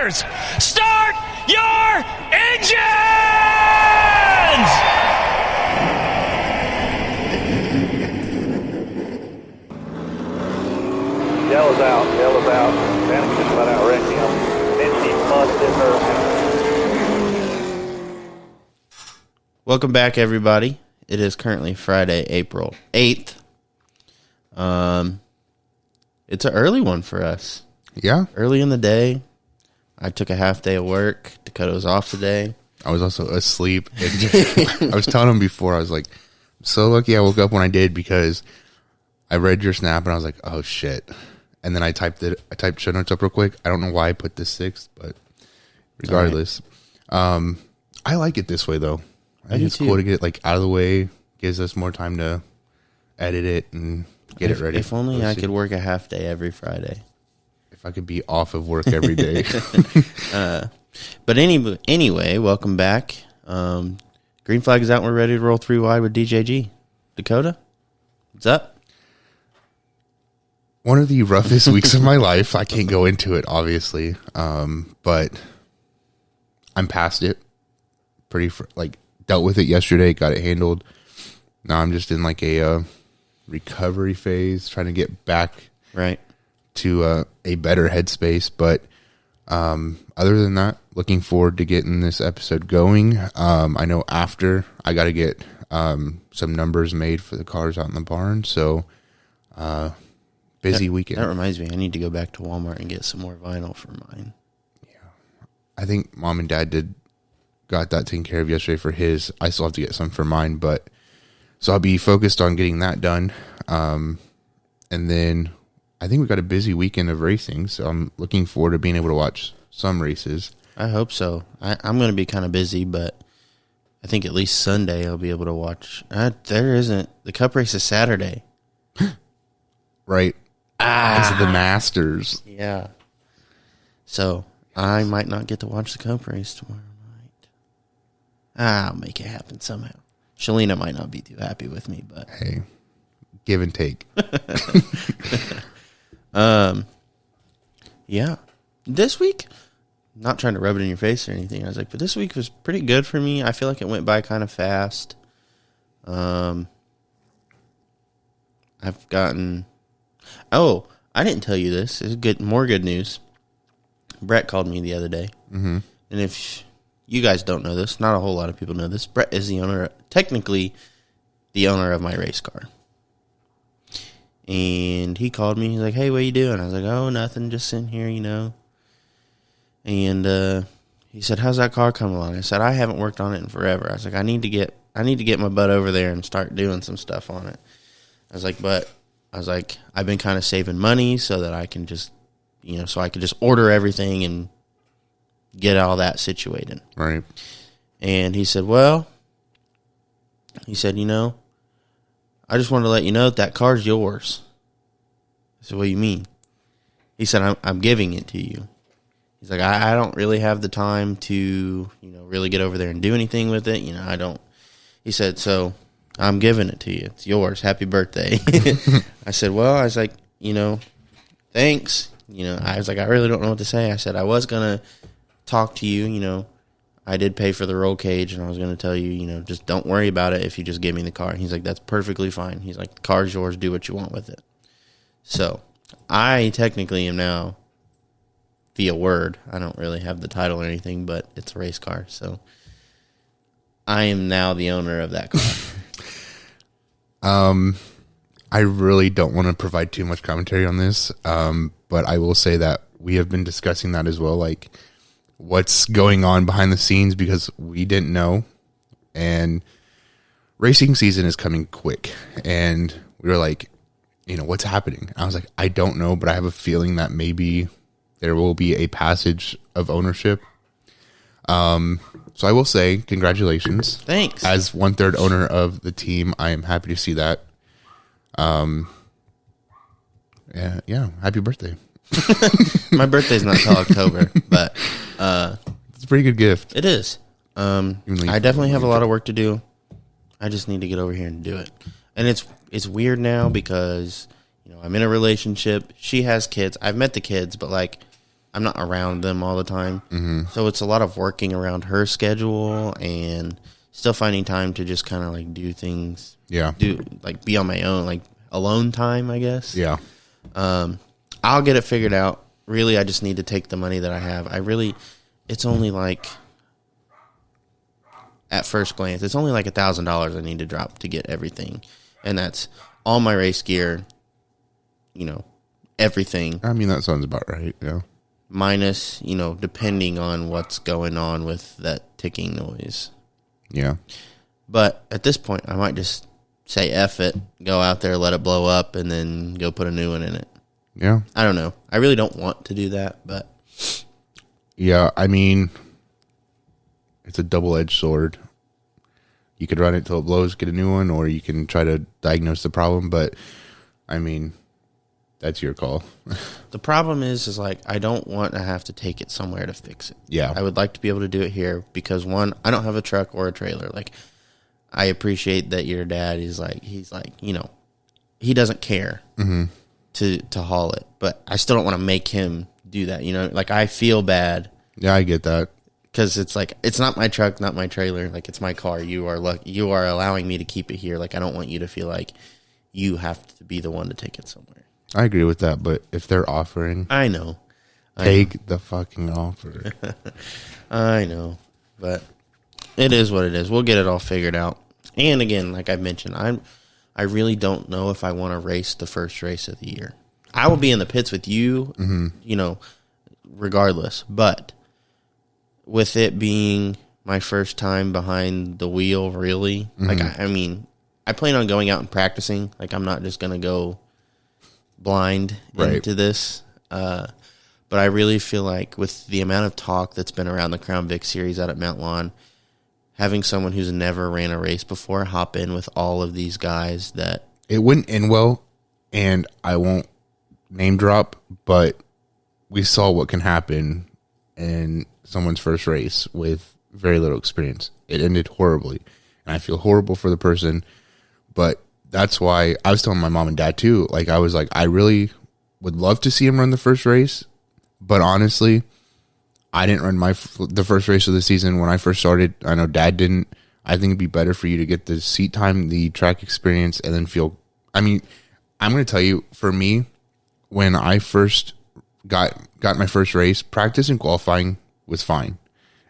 Engineers, start your engines! Yellow's out. Panic just about outwrecked him. Vinci busted her. Welcome back, everybody. It is currently Friday, April 8th. It's an early one for us. Yeah. Early in the day. I took a half day of work. Dakota was off today. I was also asleep. I was telling him before, I was like, I'm so lucky I woke up when I did because I read your snap and I was like, oh shit. And then I typed show notes up real quick. I don't know why I put this 6th, but regardless. Right. I like it this way though. I think it's cool to get it like out of the way. Gives us more time to edit it and get it ready. If only I could work a half day every Friday. If I could be off of work every day. But anyway, welcome back. Green flag is out and we're ready to roll 3 wide with DJG. Dakota, what's up? One of the roughest weeks of my life. I can't go into it, obviously. But I'm past it. Dealt with it yesterday, got it handled. Now I'm just in like a recovery phase, trying to get back to a better headspace. But other than that, looking forward to getting this episode going. I know after I got to get some numbers made for the cars out in the barn. So busy weekend. That reminds me, I need to go back to Walmart and get some more vinyl for mine. Yeah, I think Mom and Dad got that taken care of yesterday for his. I still have to get some for mine, but so I'll be focused on getting that done. And then I think we got a busy weekend of racing, so I'm looking forward to being able to watch some races. I hope so. I'm going to be kind of busy, but I think at least Sunday I'll be able to watch. There isn't. The Cup race is Saturday. Right. It's the Masters. Yeah. So I might not get to watch the Cup race tomorrow night. I'll make it happen somehow. Shalina might not be too happy with me, but hey, give and take. Yeah. This week, not trying to rub it in your face or anything. I was like, but this week was pretty good for me. I feel like it went by kind of fast. I've gotten. Oh, I didn't tell you this. It's good. More good news. Brett called me the other day, and if you guys don't know this, not a whole lot of people know this. Brett is technically the owner of my race car. And he called me. He's like, "Hey, what you doing?" I was like, "Oh, nothing. Just sitting here, you know." And he said, "How's that car coming along?" I said, "I haven't worked on it in forever." I was like, I need to get my butt over there and start doing some stuff on it. I was like, I've been kind of saving money so that I can just, so I could just order everything and get all that situated. Right. And he said, I just wanted to let you know that car's yours. I said, what do you mean? He said, I'm giving it to you. He's like, I don't really have the time to, really get over there and do anything with it. I don't. He said, so I'm giving it to you. It's yours. Happy birthday. I said, thanks. I was like, I really don't know what to say. I said, I was going to talk to you, I did pay for the roll cage, and I was going to tell you, just don't worry about it if you just give me the car. He's like, that's perfectly fine. He's like, the car's yours. Do what you want with it. So I technically am now, via word, I don't really have the title or anything, but it's a race car. So I am now the owner of that car. I really don't want to provide too much commentary on this, but I will say that we have been discussing that as well, like what's going on behind the scenes, because we didn't know, and racing season is coming quick, and we were like, what's happening? I was like, I don't know, but I have a feeling that maybe there will be a passage of ownership. So I will say congratulations. Thanks. As 1/3 owner of the team, I am happy to see that. Yeah. Happy birthday. My birthday's not till October, but it's a pretty good gift. It is. I definitely have a lot of work to do. I just need to get over here and do it. And it's weird now because I'm in a relationship. She has kids. I've met the kids, but I'm not around them all the time. Mm-hmm. So it's a lot of working around her schedule and still finding time to just kind of like do things. Yeah. Be on my own, like alone time, I guess. Yeah. I'll get it figured out. Really, I just need to take the money that I have. It's only like, at first glance, it's only like $1,000 I need to drop to get everything. And that's all my race gear, everything. I mean, that sounds about right, yeah. Minus, depending on what's going on with that ticking noise. Yeah. But at this point, I might just say F it, go out there, let it blow up, and then go put a new one in it. Yeah. I don't know. I really don't want to do that, but... Yeah, I mean, it's a double-edged sword. You could run it till it blows, get a new one, or you can try to diagnose the problem, but, I mean, that's your call. The problem is like, I don't want to have to take it somewhere to fix it. Yeah. I would like to be able to do it here because, one, I don't have a truck or a trailer. Like, I appreciate that your dad is like, he's like, he doesn't care to haul it, but I still don't want to make him do that. Like, I feel bad. Yeah, I get that. Because it's like, it's not my truck, not my trailer. Like, it's my car. You are allowing me to keep it here. Like, I don't want you to feel like you have to be the one to take it somewhere. I agree with that, but if they're offering, I know. Take the fucking offer. I know, but it is what it is. We'll get it all figured out. And again, like I mentioned, I really don't know if I want to race the first race of the year. I will be in the pits with you, regardless. But with it being my first time behind the wheel, really, like I plan on going out and practicing. Like, I'm not just gonna go blind into this. But I really feel like with the amount of talk that's been around the Crown Vic series out at Mount Lawn, having someone who's never ran a race before hop in with all of these guys that... It wouldn't end well, and I won't name drop, but we saw what can happen in someone's first race with very little experience. It ended horribly, and I feel horrible for the person, but that's why I was telling my mom and dad too. Like, I was like, I really would love to see him run the first race, but honestly, I didn't run the first race of the season when I first started. I know Dad didn't. I think it'd be better for you to get the seat time, the track experience, and then feel. I mean, I'm going to tell you, for me, when I first got my first race, practice and qualifying was fine,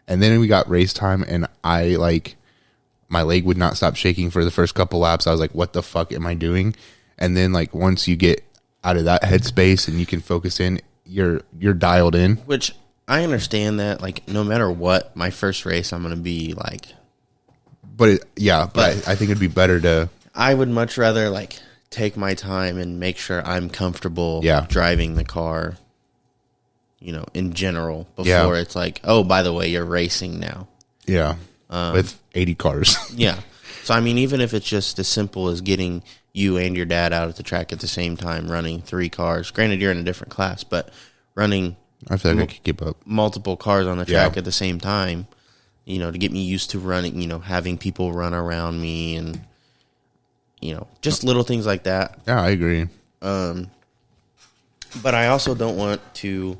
and then we got race time, and my leg would not stop shaking for the first couple laps. I was like, "What the fuck am I doing?" And then, like, once you get out of that headspace and you can focus in, you're dialed in. Which I understand that, like, no matter what, my first race, I'm going to be like. But I think it'd be better to. I would much rather like take my time and make sure I'm comfortable driving the car. In general, before it's like, oh, by the way, you're racing now. Yeah. With 80 cars. Yeah. So, I mean, even if it's just as simple as getting you and your dad out at the track at the same time, running 3 cars. Granted, you're in a different class, but running I feel like I could keep up. Multiple cars on the track at the same time, to get me used to running, having people run around me and, just little things like that. Yeah, I agree. But I also don't want to,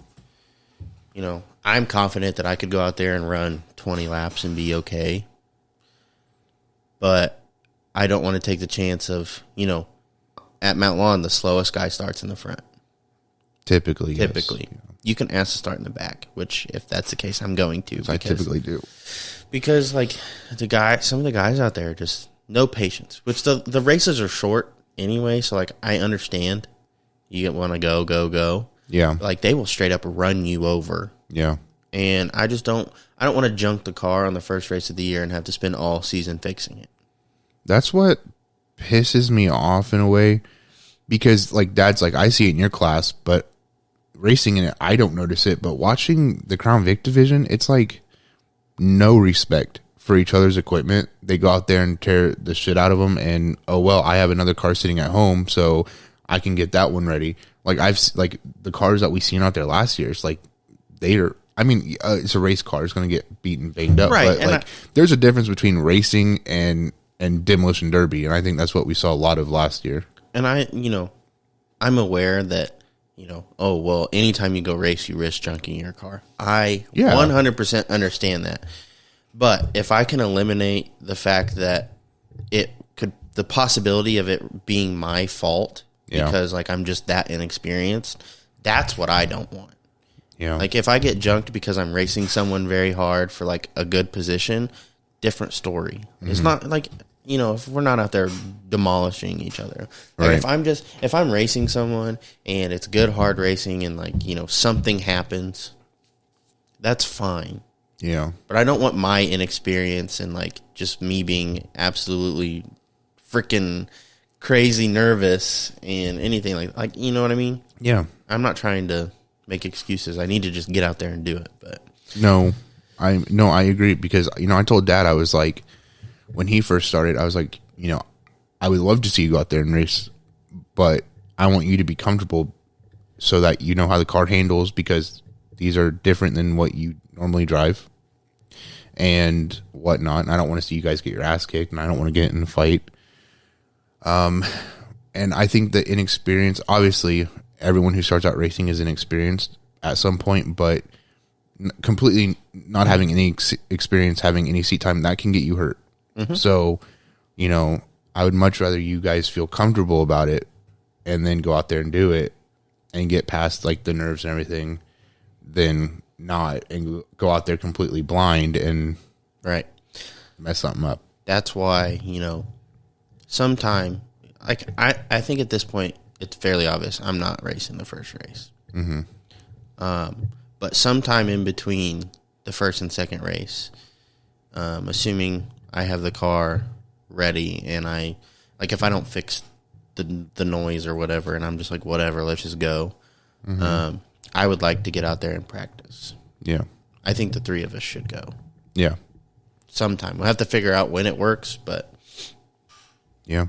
I'm confident that I could go out there and run 20 laps and be okay. But I don't want to take the chance of, at Mount Lawn, the slowest guy starts in the front. Typically. Yes. You can ask to start in the back, which, if that's the case, I'm going to. I typically do. Because, like, some of the guys out there just no patience. Which the races are short anyway, so, like, I understand. You want to go. Yeah. But, like, they will straight up run you over. Yeah. And I don't want to junk the car on the first race of the year and have to spend all season fixing it. That's what pisses me off in a way. Because, like, Dad's like, I see it in your class, but racing in it, I don't notice it. But watching the Crown Vic division, it's like no respect for each other's equipment. They go out there and tear the shit out of them. And, oh, well, I have another car sitting at home, so I can get that one ready. Like, the cars that we seen out there last year, it's like it's a race car. It's going to get beaten, banged up. Right. But, like, there's a difference between racing and demolition derby. And I think that's what we saw a lot of last year. And I'm aware that oh, well, anytime you go race, you risk junking your car. I Yeah. 100% understand that. But if I can eliminate the fact that the possibility of it being my fault because like I'm just that inexperienced, that's what I don't want. Yeah. Like if I get junked because I'm racing someone very hard for like a good position, different story. It's not like, if we're not out there demolishing each other. Like Right. if I'm racing someone and it's good hard racing and like, something happens, that's fine. Yeah. But I don't want my inexperience and like just me being absolutely freaking crazy nervous and anything like, you know what I mean? Yeah. I'm not trying to make excuses. I need to just get out there and do it. But No, I agree because, I told Dad, I was like, when he first started, I was like, I would love to see you go out there and race, but I want you to be comfortable so that you know how the car handles because these are different than what you normally drive and whatnot. And I don't want to see you guys get your ass kicked and I don't want to get in a fight. And I think the inexperience, obviously everyone who starts out racing is inexperienced at some point, but completely not having any experience, having any seat time, that can get you hurt. So, I would much rather you guys feel comfortable about it and then go out there and do it and get past like the nerves and everything than not and go out there completely blind and right. mess something up. That's why, sometime, like I think at this point it's fairly obvious I'm not racing the first race. But sometime in between the first and second race, assuming I have the car ready and if I don't fix the noise or whatever and I'm just like, whatever, let's just go. I would like to get out there and practice. Yeah. I think the three of us should go Yeah. sometime. We'll have to figure out when it works, but Yeah.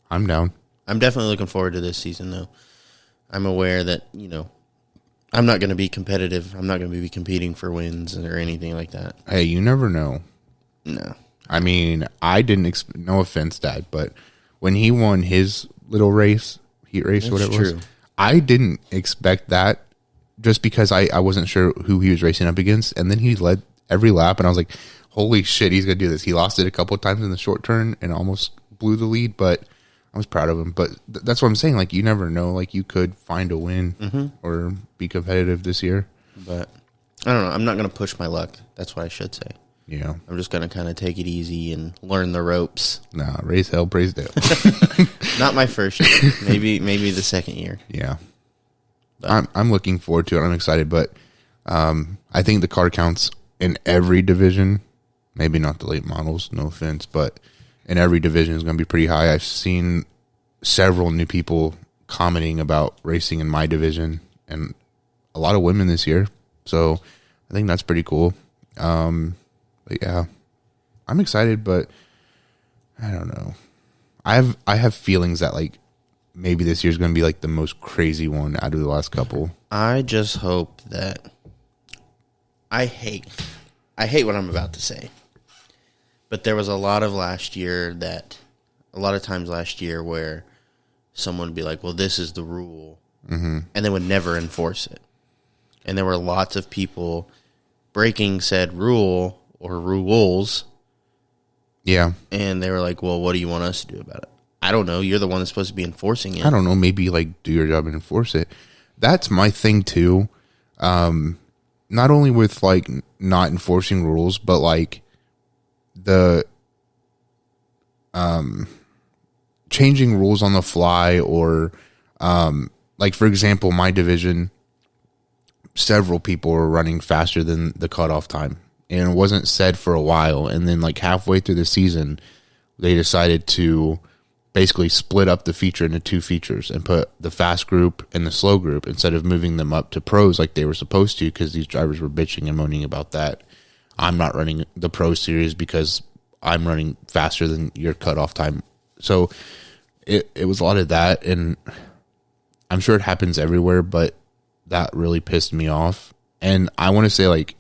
I'm down. I'm definitely looking forward to this season though. I'm aware that, I'm not going to be competitive. I'm not going to be competing for wins or anything like that. Hey, you never know. No. I mean, I didn't, no offense, Dad, but when he won his little race, heat race, That's whatever it was, true. I didn't expect that just because I wasn't sure who he was racing up against. And then he led every lap, and I was like, holy shit, he's going to do this. He lost it a couple of times in the short turn and almost blew the lead, but I was proud of him. But that's what I'm saying. Like, you never know. Like, you could find a win or be competitive this year. But I don't know. I'm not going to push my luck. That's what I should say. Yeah. I'm just going to kind of take it easy and learn the ropes. Nah, raise hell, praise Dale. Not my first year. Maybe the second year. Yeah. But I'm looking forward to it. I'm excited, but I think the car counts in every division. Maybe not the late models, no offense, but in every division is going to be pretty high. I've seen several new people commenting about racing in my division and a lot of women this year. So I think that's pretty cool. But yeah, I'm excited, but I don't know. I have feelings that like maybe this year's going to be like the most crazy one out of the last couple. I just hope that I hate what I'm about to say. But there was a lot of times last year where someone would be like, well, this is the rule. And they would never enforce it. And there were lots of people breaking said rule or rules. Yeah. And they were like, well, what do you want us to do about it? I don't know. You're the one that's supposed to be enforcing it. I don't know. Maybe like do your job and enforce it. That's my thing too. Not only with like not enforcing rules, but like the changing rules on the fly or like for example, my division, several people were running faster than the cutoff time. And it wasn't said for a while. And then like halfway through the season, they decided to basically split up the feature into two features and put the fast group and the slow group instead of moving them up to pros like they were supposed to, because these drivers were bitching and moaning about that. I'm not running the pro series because I'm running faster than your cutoff time. So it was a lot of that, and I'm sure it happens everywhere, but that really pissed me off. And I want to say, like,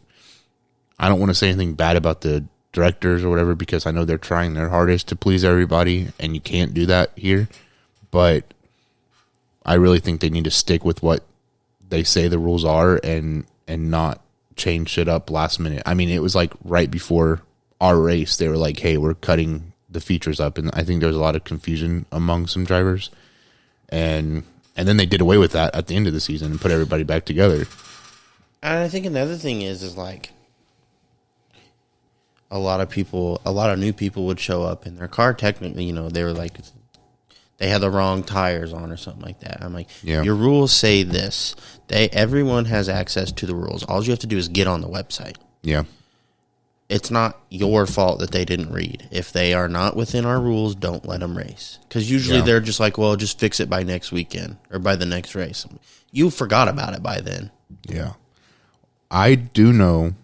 I don't want to say anything bad about the directors or whatever, because I know they're trying their hardest to please everybody, and you can't do that here. But I really think they need to stick with what they say the rules are and not change shit up last minute. I mean, it was like right before our race, they were like, hey, we're cutting the features up. And I think there was a lot of confusion among some drivers. And then they did away with that at the end of the season and put everybody back together. And I think another thing is like a lot of new people would show up in their car. Technically, you know, they were like, they had the wrong tires on or something like that. I'm like, your rules say this. Everyone has access to the rules. All you have to do is get on the website. Yeah. It's not your fault that they didn't read. If they are not within our rules, don't let them race. Because usually they're just like, well, just fix it by next weekend or by the next race. You forgot about it by then. Yeah. I do know,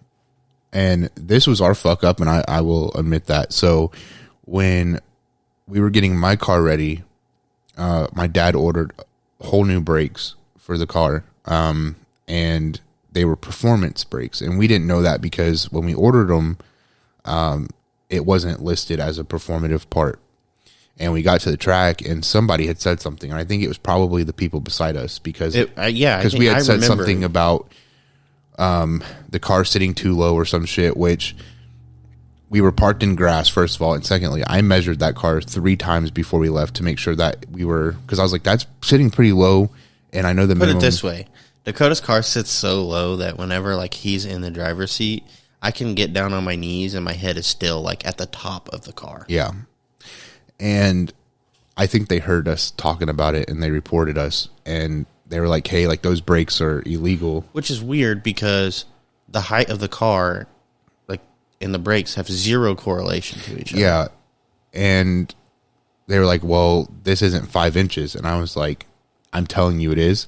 and this was our fuck up, and I will admit that. So when we were getting my car ready, my dad ordered whole new brakes for the car, and they were performance brakes, and we didn't know that because when we ordered them, it wasn't listed as a performative part. And we got to the track, and somebody had said something, and I think it was probably the people beside us because we had said something about the car sitting too low or some shit, which we were parked in grass, first of all, and secondly, I measured that car 3 times before we left to make sure that we were, because I was like, that's sitting pretty low, and I know the minimum. Put it this way. Dakota's car sits so low that whenever like he's in the driver's seat, I can get down on my knees and my head is still like at the top of the car. Yeah. And I think they heard us talking about it and they reported us and they were like, hey, like those brakes are illegal. Which is weird because the height of the car, like, and the brakes have zero correlation to each other. Yeah. And they were like, well, this isn't 5 inches. And I was like, I'm telling you it is.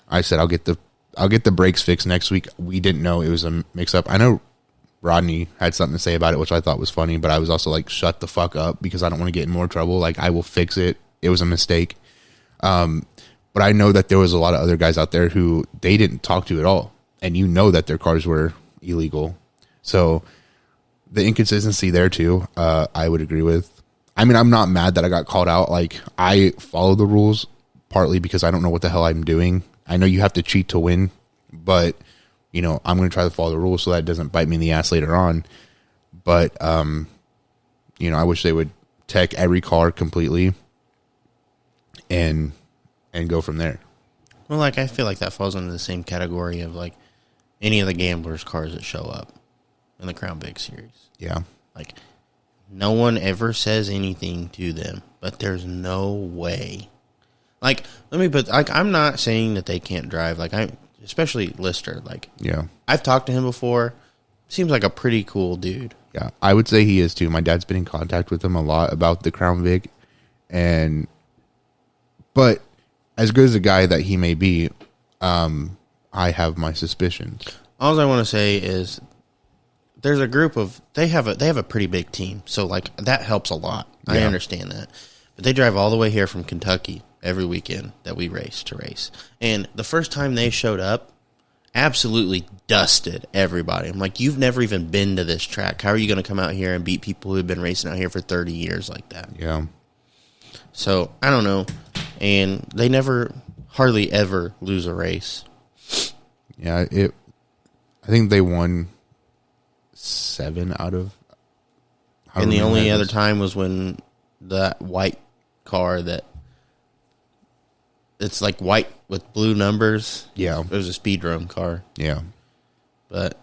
I said, I'll get the brakes fixed next week. We didn't know it was a mix up. I know Rodney had something to say about it, which I thought was funny, but I was also like, shut the fuck up because I don't want to get in more trouble. Like, I will fix it. It was a mistake. But I know that there was a lot of other guys out there who they didn't talk to at all. And you know that their cars were illegal. So the inconsistency there too, I would agree with. I mean, I'm not mad that I got called out. Like, I follow the rules partly because I don't know what the hell I'm doing. I know you have to cheat to win, but you know, I'm going to try to follow the rules so that it doesn't bite me in the ass later on. But, you know, I wish they would tech every car completely and go from there. Well, like, I feel like that falls under the same category of like any of the gamblers' cars that show up in the Crown Vic series. Yeah. Like, no one ever says anything to them, but there's no way. Like, I'm not saying that they can't drive. Like, especially Lister. Like, yeah, I've talked to him before. Seems like a pretty cool dude. Yeah, I would say he is too. My dad's been in contact with him a lot about the Crown Vic, but as good as a guy that he may be, I have my suspicions. All I want to say is there's a group of they have a pretty big team, so like that helps a lot. Yeah. I understand that, but they drive all the way here from Kentucky every weekend that we race. And the first time they showed up, absolutely dusted everybody. I'm like, you've never even been to this track. How are you going to come out here and beat people who've been racing out here for 30 years like that? Yeah. So, I don't know. And they hardly ever lose a race. Yeah, I think they won 7 out of... And the only other time was when that white car that... It's like white with blue numbers. Yeah. It was a speed run car. Yeah. But,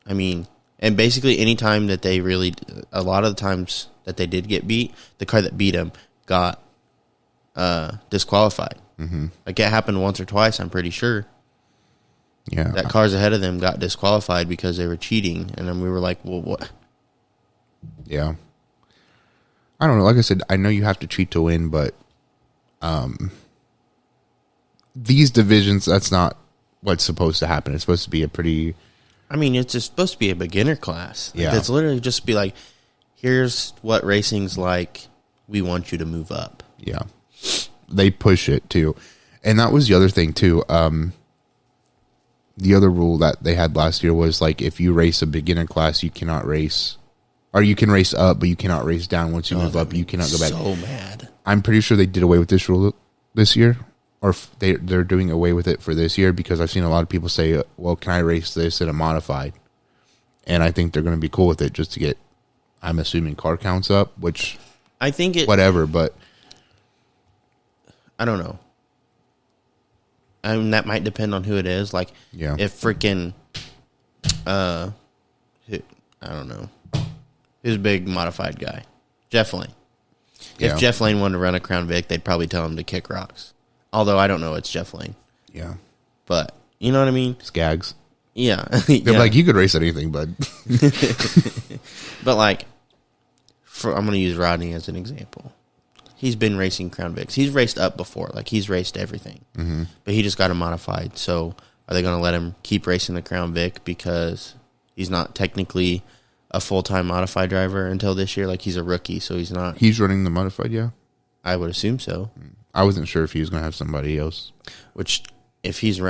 I mean, and basically any time that they really, a lot of the times that they did get beat, the car that beat them got disqualified. Mm-hmm. Like, it happened once or twice, I'm pretty sure. Yeah. That cars ahead of them got disqualified because they were cheating. And then we were like, well, what? Yeah. I don't know. Like I said, I know you have to cheat to win, but these divisions, that's not what's supposed to happen. It's supposed to be a pretty... I mean, it's just supposed to be a beginner class. Like, yeah. It's literally just be like, here's what racing's like. We want you to move up. Yeah. They push it, too. And that was the other thing, too. The other rule that they had last year was, like, if you race a beginner class, you cannot race... Or you can race up, but you cannot race down. Once you move up, you cannot go back. So mad. I'm pretty sure they did away with this rule this year. they're doing away with it for this year, because I've seen a lot of people say, well, can I race this in a modified? And I think they're going to be cool with it just to get, I'm assuming, car counts up, which I think whatever, but I don't know. I mean, that might depend on who it is. Like, if freaking, I don't know, who's a big modified guy? Jeff Lane. If Jeff Lane wanted to run a Crown Vic, they'd probably tell him to kick rocks. Although I don't know, it's Jeff Lane. Yeah. But, you know what I mean? Skags. Yeah. They're like, you could race anything, bud. But, like, I'm going to use Rodney as an example. He's been racing Crown Vics. He's raced up before. Like, he's raced everything. Mm-hmm. But he just got him modified. So, are they going to let him keep racing the Crown Vic because he's not technically a full-time modified driver until this year? Like, he's a rookie, so he's not. He's running the modified, yeah? I would assume so. I wasn't sure if he was going to have somebody else. Which, if he's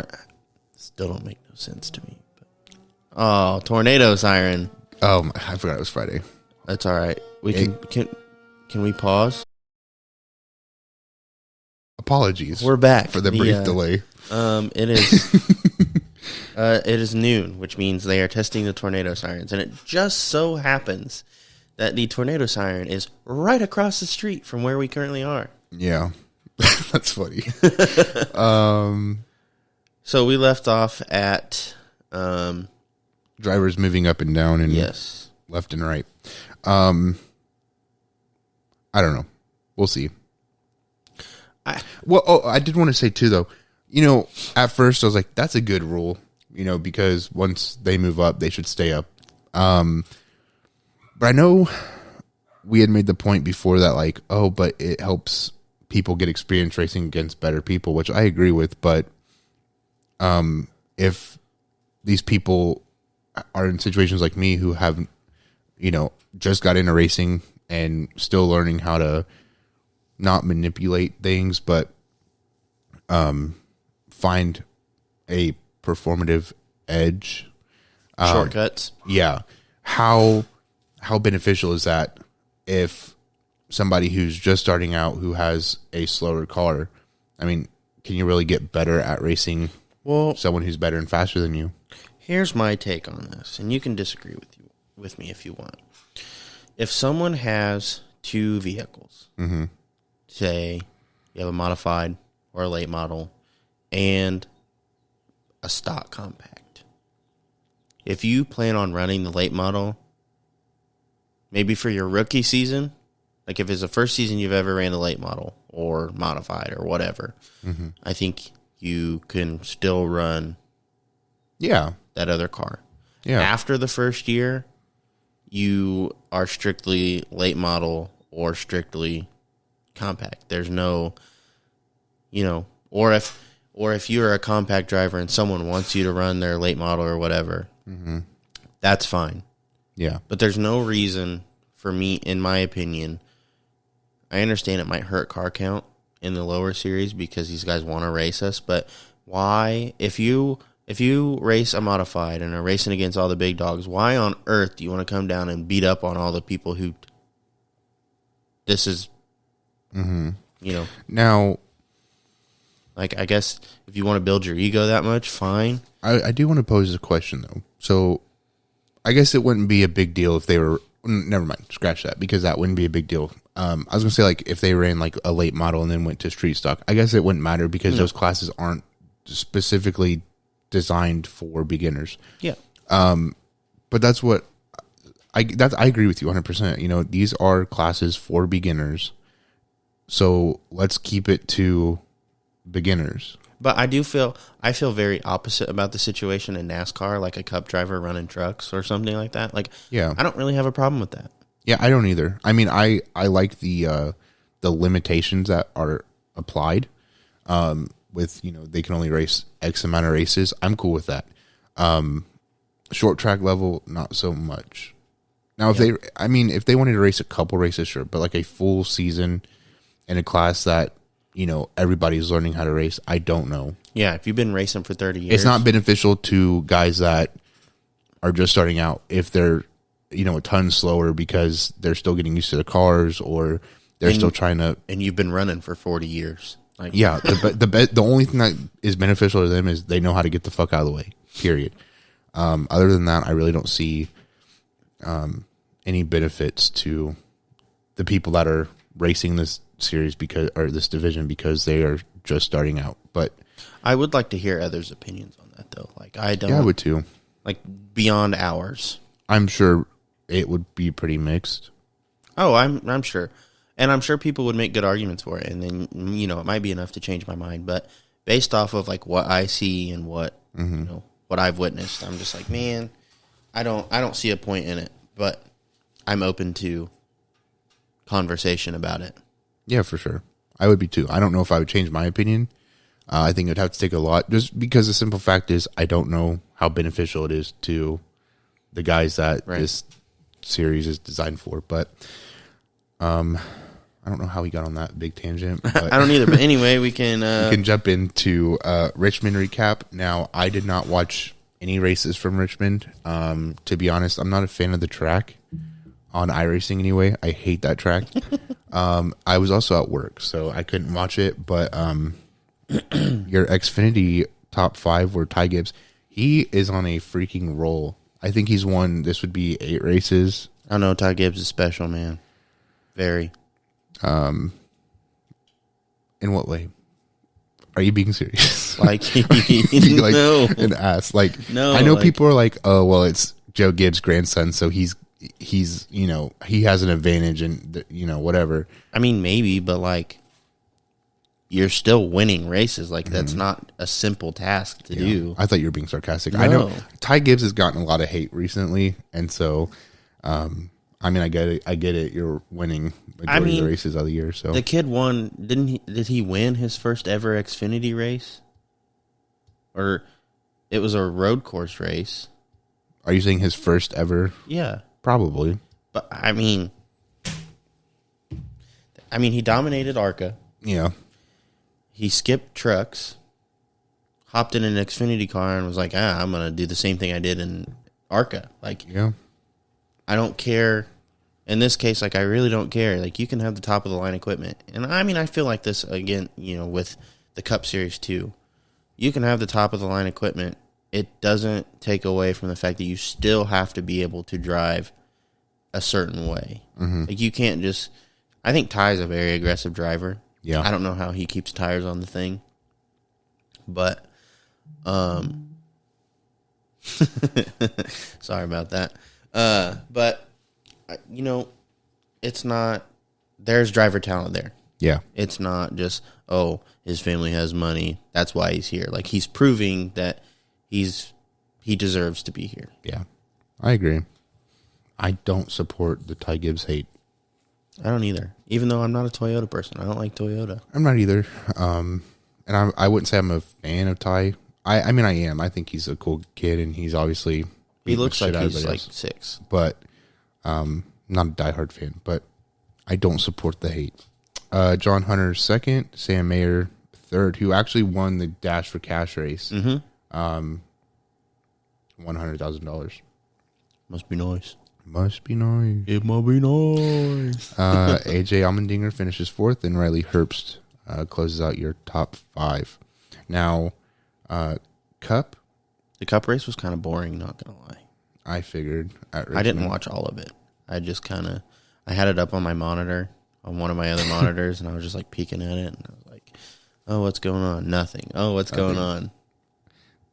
still don't make no sense to me. But. Oh, tornado siren! Oh, I forgot it was Friday. That's all right. We can we pause? Apologies. We're back for the brief delay. It is it is noon, which means they are testing the tornado sirens, and it just so happens that the tornado siren is right across the street from where we currently are. Yeah. That's funny. So we left off at drivers moving up and down and left and right. I don't know. We'll see. I did want to say too, though. You know, at first I was like, "That's a good rule," you know, because once they move up, they should stay up. But I know we had made the point before that, like, oh, but it helps people get experience racing against better people, which I agree with. But if these people are in situations like me who have, you know, just got into racing and still learning how to not manipulate things, but find a performative edge, shortcuts. Yeah, how beneficial is that if somebody who's just starting out who has a slower car? I mean, can you really get better at racing someone who's better and faster than you? Here's my take on this, and you can disagree with me if you want. If someone has two vehicles, say you have a modified or a late model and a stock compact, if you plan on running the late model, maybe for your rookie season, like if it's the first season you've ever ran a late model or modified or whatever, I think you can still run that other car. Yeah. After the first year, you are strictly late model or strictly compact. There's no, you know, or if you're a compact driver and someone wants you to run their late model or whatever, that's fine. Yeah. But there's no reason for me, in my opinion. I understand it might hurt car count in the lower series because these guys want to race us, but why, if you race a modified and are racing against all the big dogs, why on earth do you want to come down and beat up on all the people who this is, you know? Now, like, I guess if you want to build your ego that much, fine. I do want to pose a question, though. So I guess it wouldn't be a big deal if they were, never mind, scratch that, because that wouldn't be a big deal. I was going to say, like, if they ran, like, a late model and then went to street stock, I guess it wouldn't matter because those classes aren't specifically designed for beginners. Yeah. But that's what I agree with you 100%. You know, these are classes for beginners. So let's keep it to beginners. But I feel very opposite about the situation in NASCAR, like a cup driver running trucks or something like that. Like, I don't really have a problem with that. Yeah, I don't either. I mean, I like the limitations that are applied. With, you know, they can only race X amount of races. I'm cool with that. Short track level, not so much. Now, if they wanted to race a couple races, sure, but like a full season in a class that, you know, everybody's learning how to race, I don't know. Yeah, if you've been racing for 30 years. It's not beneficial to guys that are just starting out if they're, you know, a ton slower because they're still getting used to the cars or they're still trying to. And you've been running for 40 years. Like, Yeah, the only thing that is beneficial to them is they know how to get the fuck out of the way. Period. Other than that, I really don't see any benefits to the people that are racing this series or this division because they are just starting out. But I would like to hear others' opinions on that, though. Like, I don't. yeah, I would too. Like, beyond ours. I'm sure it would be pretty mixed. Oh, I'm sure. And I'm sure people would make good arguments for it. And then, it might be enough to change my mind. But based off of, like, what I see and what, what I've witnessed, I'm just like, man, I don't see a point in it. But I'm open to conversation about it. Yeah, for sure. I would be too. I don't know if I would change my opinion. I think it would have to take a lot, just because the simple fact is I don't know how beneficial it is to the guys that this series is designed for. But I don't know how we got on that big tangent. But I don't either. But anyway, we can jump into Richmond recap. Now, I did not watch any races from Richmond. To be honest, I'm not a fan of the track on iRacing anyway. I hate that track. I was also at work, so I couldn't watch it. But your Xfinity top 5 were Ty Gibbs. He is on a freaking roll. I think he's won, this would be 8 races. I know Ty Gibbs is special, man. Very. In what way? Are you being serious? Like, like no. an ass. Like, No, I know like, people are like, oh, well, it's Joe Gibbs' grandson, so he's he has an advantage and whatever. I mean, maybe, but like, you're still winning races. Like, that's not a simple task to do. I thought you were being sarcastic. No. I know Ty Gibbs has gotten a lot of hate recently, and so I mean, I get it. You're winning majority of the races of the year. So the kid won, didn't he? Did he win his first ever Xfinity race? Or it was a road course race. Are you saying his first ever? Yeah, probably. But I mean, he dominated ARCA. Yeah. He skipped trucks, hopped in an Xfinity car, and was like, I'm gonna do the same thing I did in ARCA. Like, yeah. I don't care. In this case, like, I really don't care. Like, you can have the top of the line equipment. And I mean, I feel like this, again, with the Cup Series too. You can have the top of the line equipment. It doesn't take away from the fact that you still have to be able to drive a certain way. Mm-hmm. Like, you can't just... I think Ty's a very aggressive driver. Yeah. I don't know how he keeps tires on the thing. But, sorry about that. But, it's not, there's driver talent there. Yeah. It's not just, his family has money, that's why he's here. Like, he's proving that he deserves to be here. Yeah. I agree. I don't support the Ty Gibbs hate. I don't either. Even though I'm not a Toyota person. I don't like Toyota. I'm not either. And I wouldn't say I'm a fan of Ty. I mean, I am. I think he's a cool kid, and he's obviously... He looks like he's like 6. But not a diehard fan. But I don't support the hate. John Hunter second, Sam Mayer third, who actually won the Dash for Cash race. Mm-hmm. $100,000. Must be nice. Must be nice. It must be nice. AJ Allmendinger finishes 4th, and Riley Herbst closes out your top 5. Now, Cup. The Cup race was kind of boring, not going to lie. I figured. I didn't watch all of it. I just I had it up on my monitor, on one of my other monitors, and I was just like peeking at it, and I was like, oh, what's going on? Nothing. Oh, what's going on?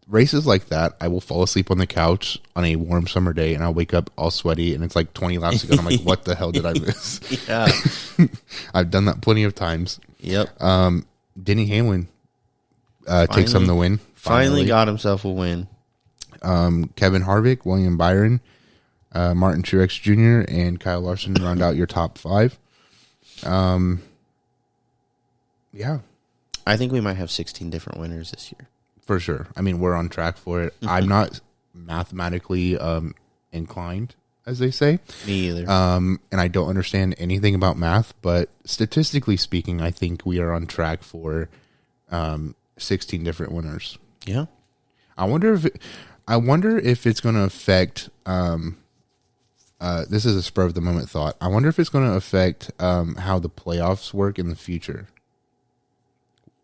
Races like that, I will fall asleep on the couch on a warm summer day, and I'll wake up all sweaty, and it's like 20 laps ago, and I'm like, what the hell did I miss? Yeah. I've done that plenty of times. Yep. Denny Hamlin takes home the win. Finally got himself a win. Kevin Harvick, William Byron, Martin Truex Jr., and Kyle Larson round out your top 5. Yeah. I think we might have 16 different winners this year. For sure. I mean, we're on track for it. I'm not mathematically inclined, as they say. Me either. And I don't understand anything about math, but statistically speaking, I think we are on track for 16 different winners. Yeah. I wonder if it's going to affect. This is a spur of the moment thought. I wonder if it's going to affect how the playoffs work in the future.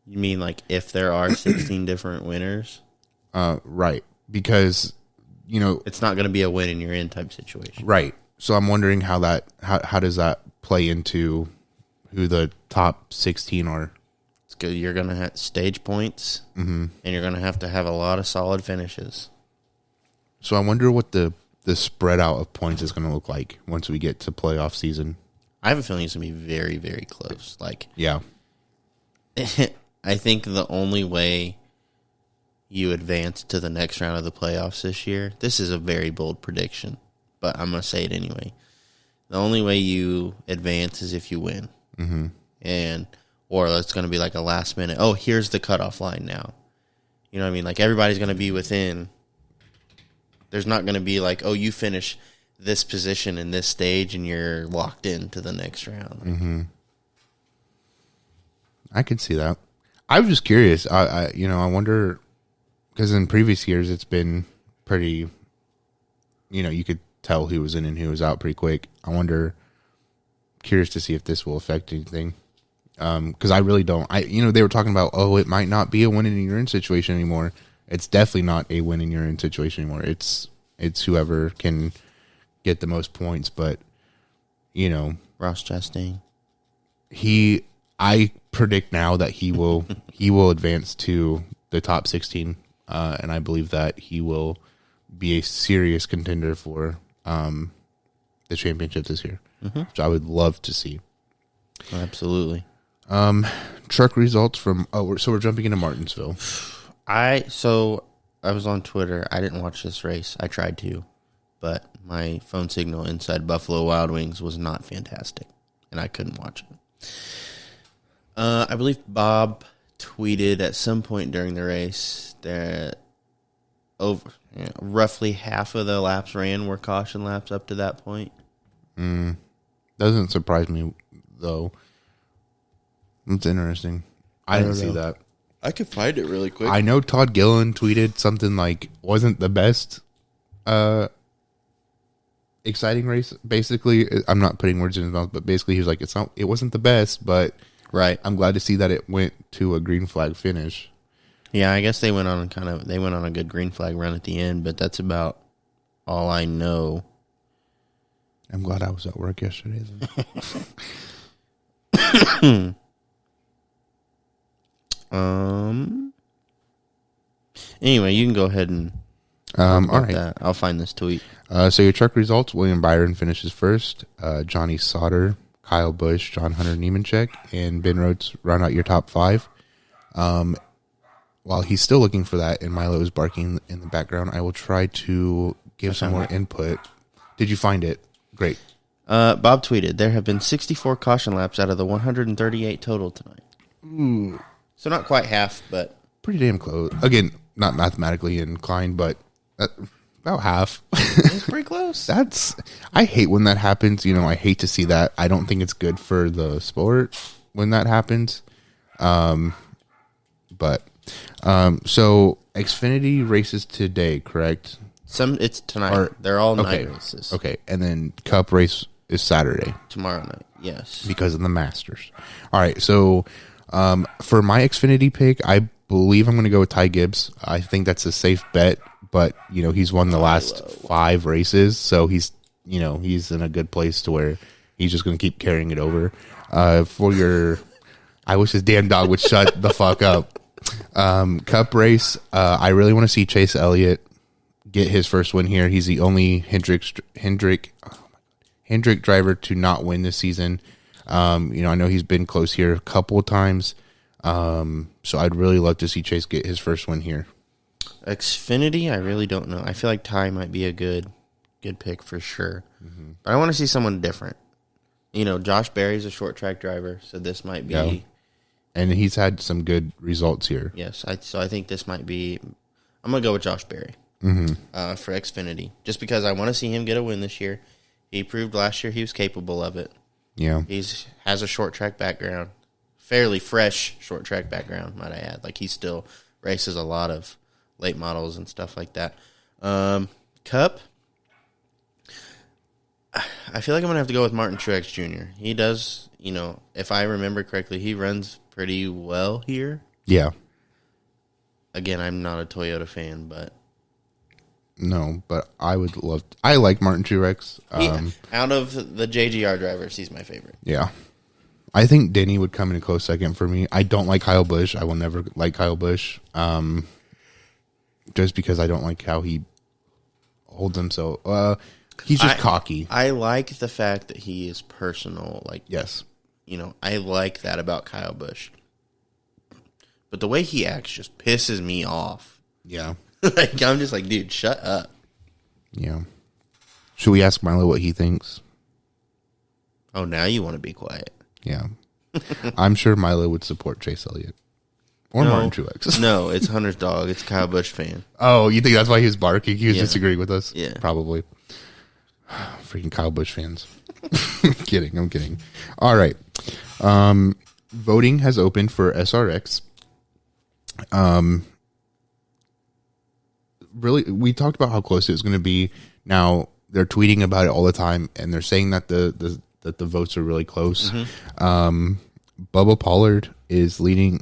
You mean like if there are 16 different winners? Right. Because, It's not going to be a win and you're in type situation. right. So I'm wondering how does that play into who the top 16 are? It's good. You're going to have stage points, and you're going to have a lot of solid finishes. So I wonder what the spread out of points is going to look like once we get to playoff season. I have a feeling it's going to be very, very close. Yeah. I think the only way you advance to the next round of the playoffs this year, this is a very bold prediction, but I'm going to say it anyway. The only way you advance is if you win. Mm-hmm. Or it's going to be like a last minute, oh, here's the cutoff line now. You know what I mean? Like everybody's going to be within. There's not going to be like, oh, you finish this position in this stage and you're locked into the next round. Mm-hmm. I can see that. I was just curious. I wonder, because in previous years it's been pretty, you could tell who was in and who was out pretty quick. I wonder, curious to see if this will affect anything. Because I really don't. They were talking about, oh, it might not be a win and you're in situation anymore. It's definitely not a win and you're in situation anymore. It's whoever can get the most points. But Ross Chastain. I predict now that he will advance to the top 16, and I believe that he will be a serious contender for the championship this year, which I would love to see. Absolutely. Truck results from we're jumping into Martinsville. I was on Twitter. I didn't watch this race. I tried to, but my phone signal inside Buffalo Wild Wings was not fantastic, and I couldn't watch it. I believe Bob tweeted at some point during the race that roughly half of the laps ran were caution laps up to that point. Doesn't surprise me, though. It's interesting. I didn't see that. I could find it really quick. I know Todd Gillen tweeted something like, wasn't the best exciting race. Basically, I'm not putting words in his mouth, but basically he was like, it wasn't the best, but right. I'm glad to see that it went to a green flag finish. Yeah, I guess they went on a good green flag run at the end, but that's about all I know. I'm glad I was at work yesterday. Anyway, you can go ahead and all right. that. I'll find this tweet. So your truck results: William Byron finishes first. Johnny Sauter, Kyle Busch, John Hunter Nemechek, and Ben Rhodes round out your top 5. While he's still looking for that, and Milo is barking in the background, I will try to give some more input. Did you find it? Great. Bob tweeted, there have been 64 caution laps out of the 138 total tonight. Ooh. So not quite half, but pretty damn close. Again, not mathematically inclined, but about half. It's pretty close. I hate when that happens. I hate to see that. I don't think it's good for the sport when that happens. But so Xfinity races today, correct? It's tonight. They're all night races. Okay, and then Cup race is Saturday. Tomorrow night, yes. Because of the Masters. All right, so for my Xfinity pick, I believe I'm going to go with Ty Gibbs. I think that's a safe bet, but he's won the last 5 races, so he's in a good place to where he's just going to keep carrying it over. I wish this damn dog would shut the fuck up. Cup race, I really want to see Chase Elliott get his first win here. He's the only Hendrick driver to not win this season. I know he's been close here a couple of times. So I'd really love to see Chase get his first win here. Xfinity, I really don't know. I feel like Ty might be a good pick for sure. Mm-hmm. But I want to see someone different. Josh Berry's a short track driver, so this might be. Yeah. And he's had some good results here. Yes, so I think this might be. I'm gonna go with Josh Berry for Xfinity, just because I want to see him get a win this year. He proved last year he was capable of it. Yeah, has a short track background, fairly fresh short track background, might I add. Like he still races a lot of late models and stuff like that. Cup, I feel like I'm gonna have to go with Martin Truex Jr. He does, if I remember correctly, he runs pretty well here. Yeah. Again, I'm not a Toyota fan, but No, but I would love. I like Martin Truex. out of the JGR drivers, he's my favorite. Yeah. I think Denny would come in a close second for me. I don't like Kyle Busch. I will never like Kyle Busch. Just because I don't like how he holds himself. He's just cocky. I like the fact that he is personal. Like, Yes. I like that about Kyle Busch. But the way he acts just pisses me off. Yeah. Like, I'm just like, dude, shut up. Yeah. Should we ask Milo what he thinks? Oh, now you want to be quiet. Yeah. I'm sure Milo would support Chase Elliott. Or Martin Truex. No, it's Hunter's dog. It's Kyle Busch fan. Oh, you think that's why he was barking? He was disagreeing with us? Yeah. Probably. Freaking Kyle Busch fans. I'm kidding. All right. Voting has opened for SRX. Really, we talked about how close it was going to be. Now they're tweeting about it all the time, and they're saying that the votes are really close. Mm-hmm. Bubba Pollard is leading.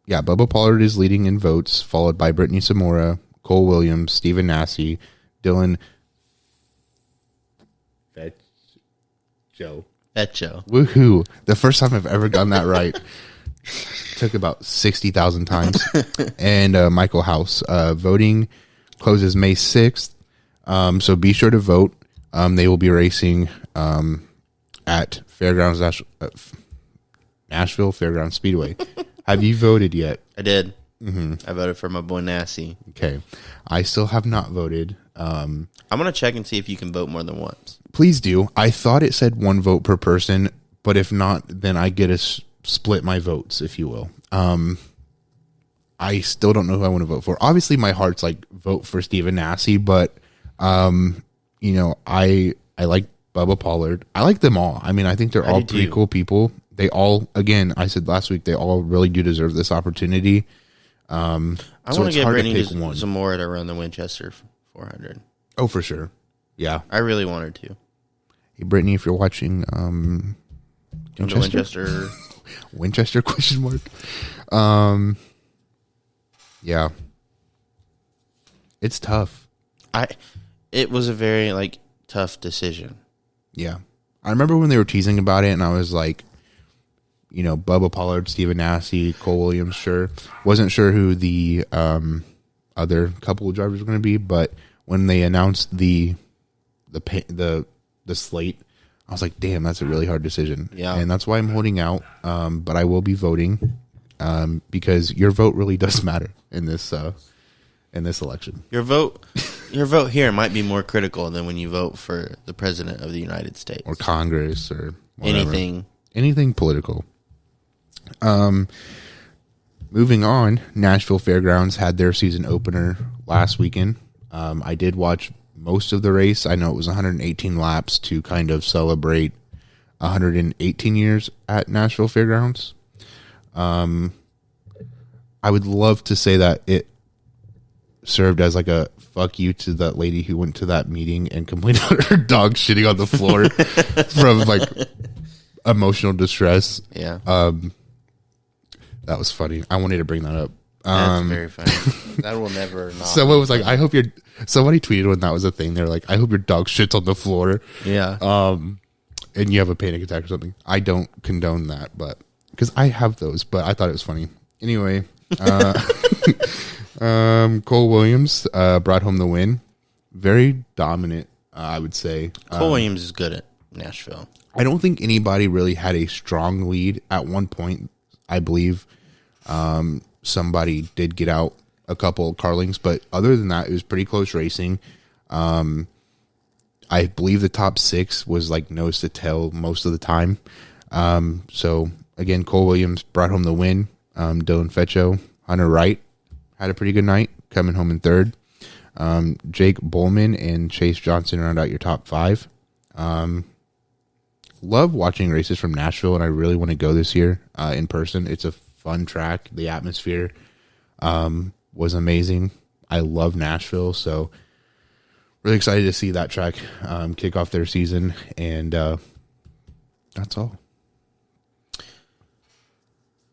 Yeah, Bubba Pollard is leading in votes, followed by Brittany Zamora, Cole Williams, Stephen Nasse, Dylan Fetcho. Woohoo! The first time I've ever gotten that right. Took about 60,000 times. And Michael House. Voting closes May 6th. So be sure to vote. They will be racing at Fairgrounds Nashville Fairgrounds Speedway. Have you voted yet? I did. Mm-hmm. I voted for my boy Nasse. Okay. I still have not voted. I'm going to check and see if you can vote more than once. Please do. I thought it said 1 vote per person, but if not, then I get to split my votes, if you will. I still don't know who I want to vote for. Obviously, my heart's like vote for Stephen Nasse, but I like Bubba Pollard. I like them all. I mean, I think they're all pretty cool people. They all, again, I said last week, they all really do deserve this opportunity. I want to get Brittany Zamora to run the Winchester 400. Oh, for sure. Yeah. I really wanted to. Hey, Brittany, if you're watching, Winchester. Winchester question mark. Yeah. It's tough. It was a very tough decision. Yeah. I remember when they were teasing about it and I was like, Bubba Pollard, Stephen Nasse, Cole Williams, sure. Wasn't sure who the other couple of drivers were going to be, but when they announced the slate, I was like, damn, that's a really hard decision. Yeah. And that's why I'm holding out. But I will be voting because your vote really does matter in this election. Your vote here might be more critical than when you vote for the president of the United States or Congress or whatever. Anything political. Moving on, Nashville Fairgrounds had their season opener last weekend. I did watch most of the race. I know it was 118 laps to kind of celebrate 118 years at Nashville Fairgrounds. I would love to say that it served as like a fuck you to that lady who went to that meeting and complained about her dog shitting on the floor from emotional distress. Yeah. That was funny. I wanted to bring that up. That's very funny. That will never not. Someone was like, somebody tweeted when that was a thing. They're like, I hope your dog shits on the floor. Yeah. And you have a panic attack or something. I don't condone that, but because I have those, but I thought it was funny. Anyway, Cole Williams brought home the win. Very dominant, I would say. Cole Williams is good at Nashville. I don't think anybody really had a strong lead at one point. I believe somebody did get out a couple Carlings, but other than that, it was pretty close racing. I believe the top 6 was like nose to tail most of the time. So again, Cole Williams brought home the win. Dylan Fetcho, Hunter Wright had a pretty good night, coming home in 3rd. Jake Bowman and Chase Johnson round out your top 5. Love watching races from Nashville, and I really want to go this year in person. It's a fun track. The atmosphere was amazing. I love Nashville, so really excited to see that track kick off their season, and that's all.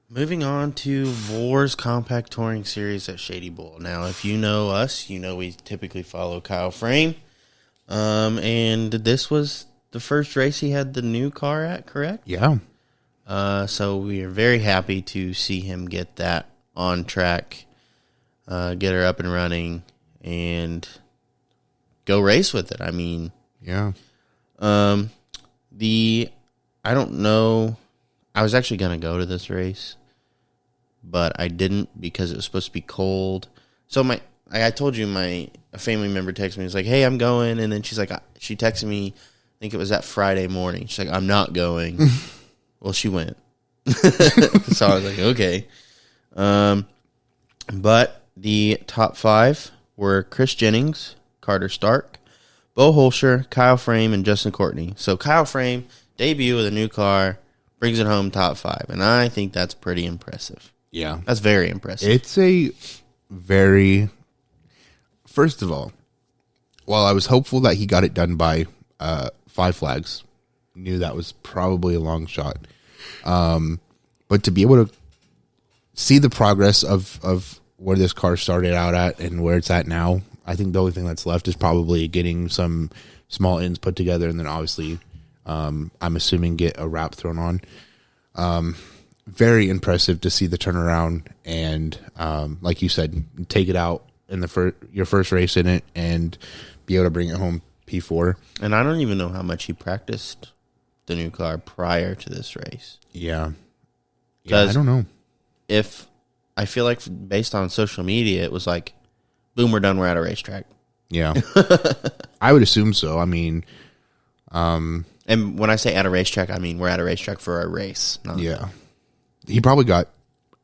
Moving on to Vor's Compact Touring Series at Shady Bull. Now, if you know us, you know we typically follow Kyle Frame. And this was the first race he had the new car at, correct? Yeah. So we are very happy to see him get that on track, get her up and running, and go race with it. I mean, yeah. I don't know. I was actually going to go to this race, but I didn't because it was supposed to be cold. So I told you a family member texted me. He's like, "Hey, I'm going," and then she texted me. I think it was that Friday morning. She's like, "I'm not going." Well, she went. So I was like, okay. But the top 5 were Chris Jennings, Carter Stark, Bo Holscher, Kyle Frame, and Justin Courtney. So Kyle Frame, debut with a new car, brings it home top 5. And I think that's pretty impressive. Yeah. That's very impressive. It's a very... First of all, while I was hopeful that he got it done by 5 flags, knew that was probably a long shot. But to be able to see the progress of where this car started out at and where it's at now, I think the only thing that's left is probably getting some small ends put together, and then obviously, I'm assuming get a wrap thrown on. Very impressive to see the turnaround and, like you said, take it out in your first race in it and be able to bring it home P4. And I don't even know how much he practiced the new car prior to this race. Yeah. I don't know. If I feel like based on social media, it was like, boom, we're done. We're at a racetrack. Yeah. I would assume so. I mean, and when I say at a racetrack, I mean we're at a racetrack for a race. Yeah. He probably got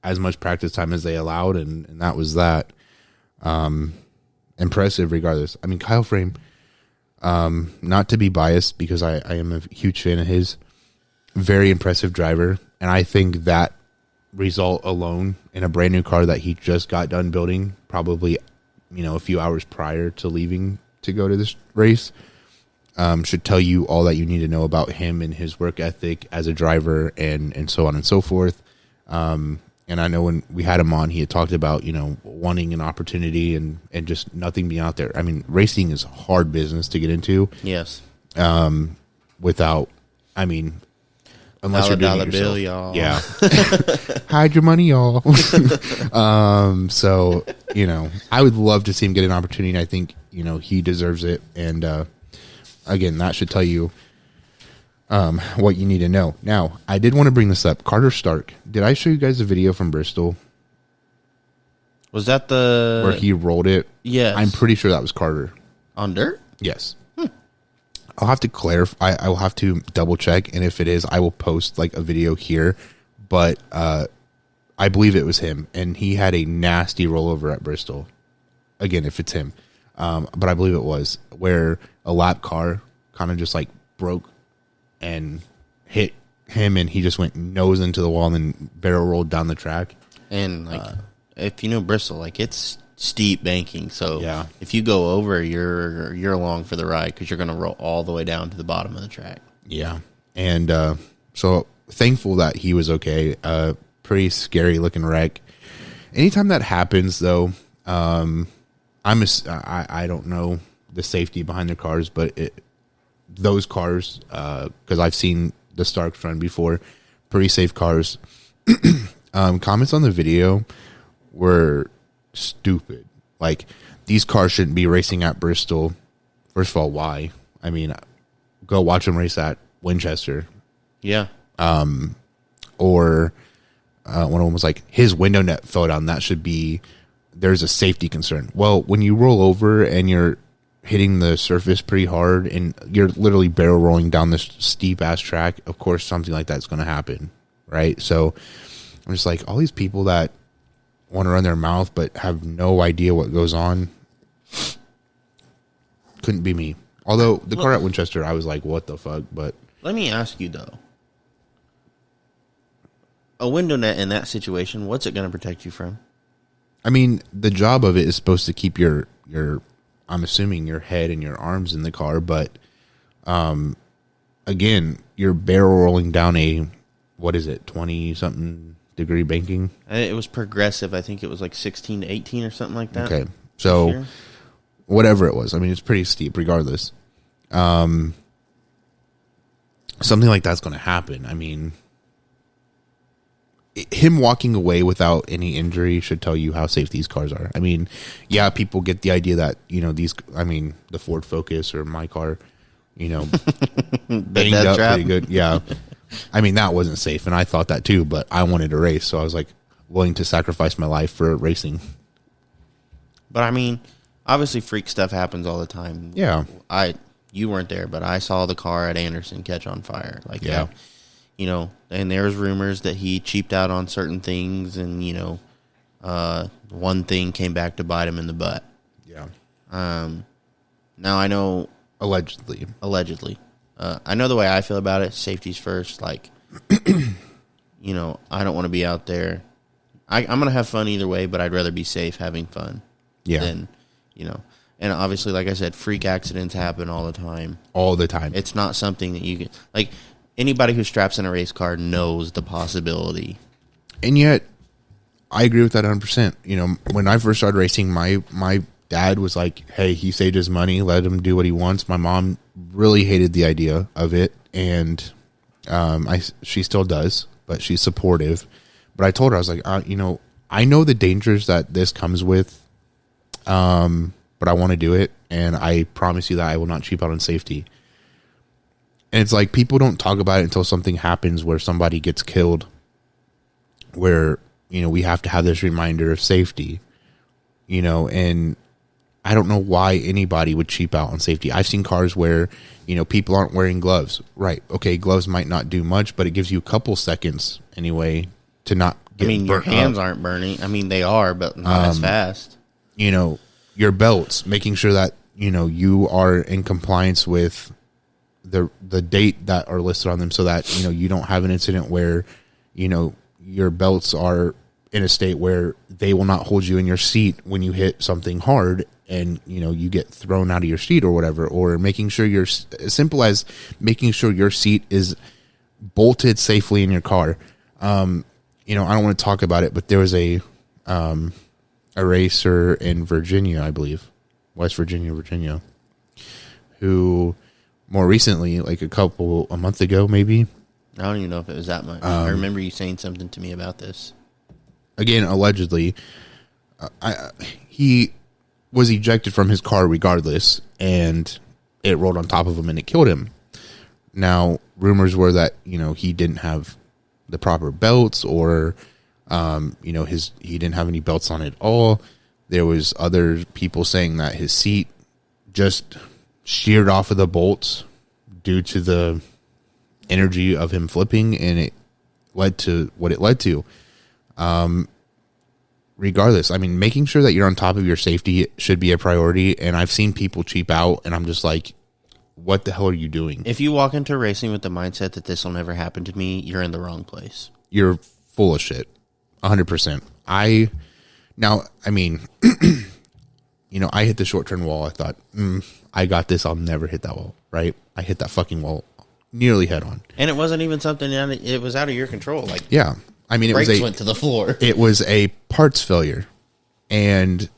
as much practice time as they allowed, and that was that. Impressive regardless. I mean, Kyle Frame, not to be biased because I am a huge fan of his, very impressive driver. And I think that result alone in a brand new car that he just got done building, probably, a few hours prior to leaving to go to this race, should tell you all that you need to know about him and his work ethic as a driver and so on and so forth. And I know when we had him on, he had talked about, wanting an opportunity and just nothing being out there. I mean, racing is hard business to get into. Yes. Without, unless you're doing it yourself. Bill, y'all. Yeah. Hide your money, y'all. So, I would love to see him get an opportunity. I think, he deserves it. And, again, that should tell you what you need to know. Now, I did want to bring this up. Carter Stark. Did I show you guys the video from Bristol? Was that the... where he rolled it? Yes. I'm pretty sure that was Carter. On dirt? Yes. I'll have to clarify. I will have to double check, and if it is, I will post like a video here. But I believe it was him, and he had a nasty rollover at Bristol. Again, if it's him, but I believe it was where a lap car kind of just like broke and hit him, and he just went nose into the wall and then barrel rolled down the track. And if you know Bristol, like it's steep banking, so yeah. If you go over, you're along for the ride because you're going to roll all the way down to the bottom of the track. Yeah, and so thankful that he was okay. Pretty scary looking wreck. Anytime that happens, though, I don't know the safety behind their cars, but those cars, because I've seen the Starks run before, pretty safe cars. Comments on the video were stupid. Like, these cars shouldn't be racing at Bristol. First of all, why? I mean, go watch them race at Winchester. Yeah. Or one of them was like, his window net fell down. That should be, there's a safety concern. Well, when you roll over and you're hitting the surface pretty hard and you're literally barrel rolling down this steep ass track, of course something like that's going to happen, right? So I'm just like, all these people that want to run their mouth but have no idea what goes on, couldn't be me. Although the car at Winchester, I was like, what the fuck? But let me ask you though, a window net in that situation, what's it going to protect you from? I mean, the job of it is supposed to keep your I'm assuming your head and your arms in the car, but again, you're barrel rolling down a, what is it, 20-something degree banking. It was progressive. I think it was like 16 to 18 or something like that. Okay. So whatever it was, I mean, it's pretty steep regardless. Something like that's going to happen. I mean, him walking away without any injury should tell you how safe these cars are. I mean, yeah, people get the idea that, the Ford Focus or my car, banged up pretty good. Yeah. I mean, that wasn't safe, and I thought that too, but I wanted to race, so I was like willing to sacrifice my life for racing. But I mean, obviously freak stuff happens all the time. Yeah. You weren't there, but I saw the car at Anderson catch on fire. Like, yeah. And there's rumors that he cheaped out on certain things, and, one thing came back to bite him in the butt. Yeah. Now I know... Allegedly. I know the way I feel about it. Safety's first. Like, I don't want to be out there. I'm going to have fun either way, but I'd rather be safe having fun. Yeah. Than, and obviously, like I said, freak accidents happen all the time. All the time. It's not something that you can, like, anybody who straps in a race car knows the possibility. And yet, I agree with that 100%. When I first started racing, my dad was like, hey, he saved his money, let him do what he wants. My mom really hated the idea of it, and she still does, but she's supportive. But I told her, I was like, I know the dangers that this comes with, but I want to do it, and I promise you that I will not cheap out on safety. And it's like, people don't talk about it until something happens where somebody gets killed, where, we have to have this reminder of safety, and I don't know why anybody would cheap out on safety. I've seen cars where, people aren't wearing gloves. Right. Okay, gloves might not do much, but it gives you a couple seconds anyway to not get burnt. Your hands aren't burning. They are, but not as fast. Your belts, making sure that, you are in compliance with the date that are listed on them, so that, you don't have an incident where, your belts are in a state where they will not hold you in your seat when you hit something hard and, you get thrown out of your seat or whatever, or making sure as simple as making sure your seat is bolted safely in your car. I don't want to talk about it, but there was a racer in Virginia, I believe, West Virginia, who more recently, like a month ago, maybe. I don't even know if it was that much. I remember you saying something to me about this. Again, allegedly, he was ejected from his car regardless, and it rolled on top of him and it killed him. Now, rumors were that, he didn't have the proper belts, or, he didn't have any belts on at all. There was other people saying that his seat just sheared off of the bolts due to the energy of him flipping, and it led to what it led to. Regardless, making sure that you're on top of your safety should be a priority. And I've seen people cheap out, and I'm just like, what the hell are you doing? If you walk into racing with the mindset that this will never happen to me, you're in the wrong place. You're full of shit. 100%. I hit the short turn wall. I thought, I got this. I'll never hit that wall. Right? I hit that fucking wall nearly head on. And it wasn't even something, it was out of your control. Like, yeah. Brakes went to the floor. It was a parts failure. And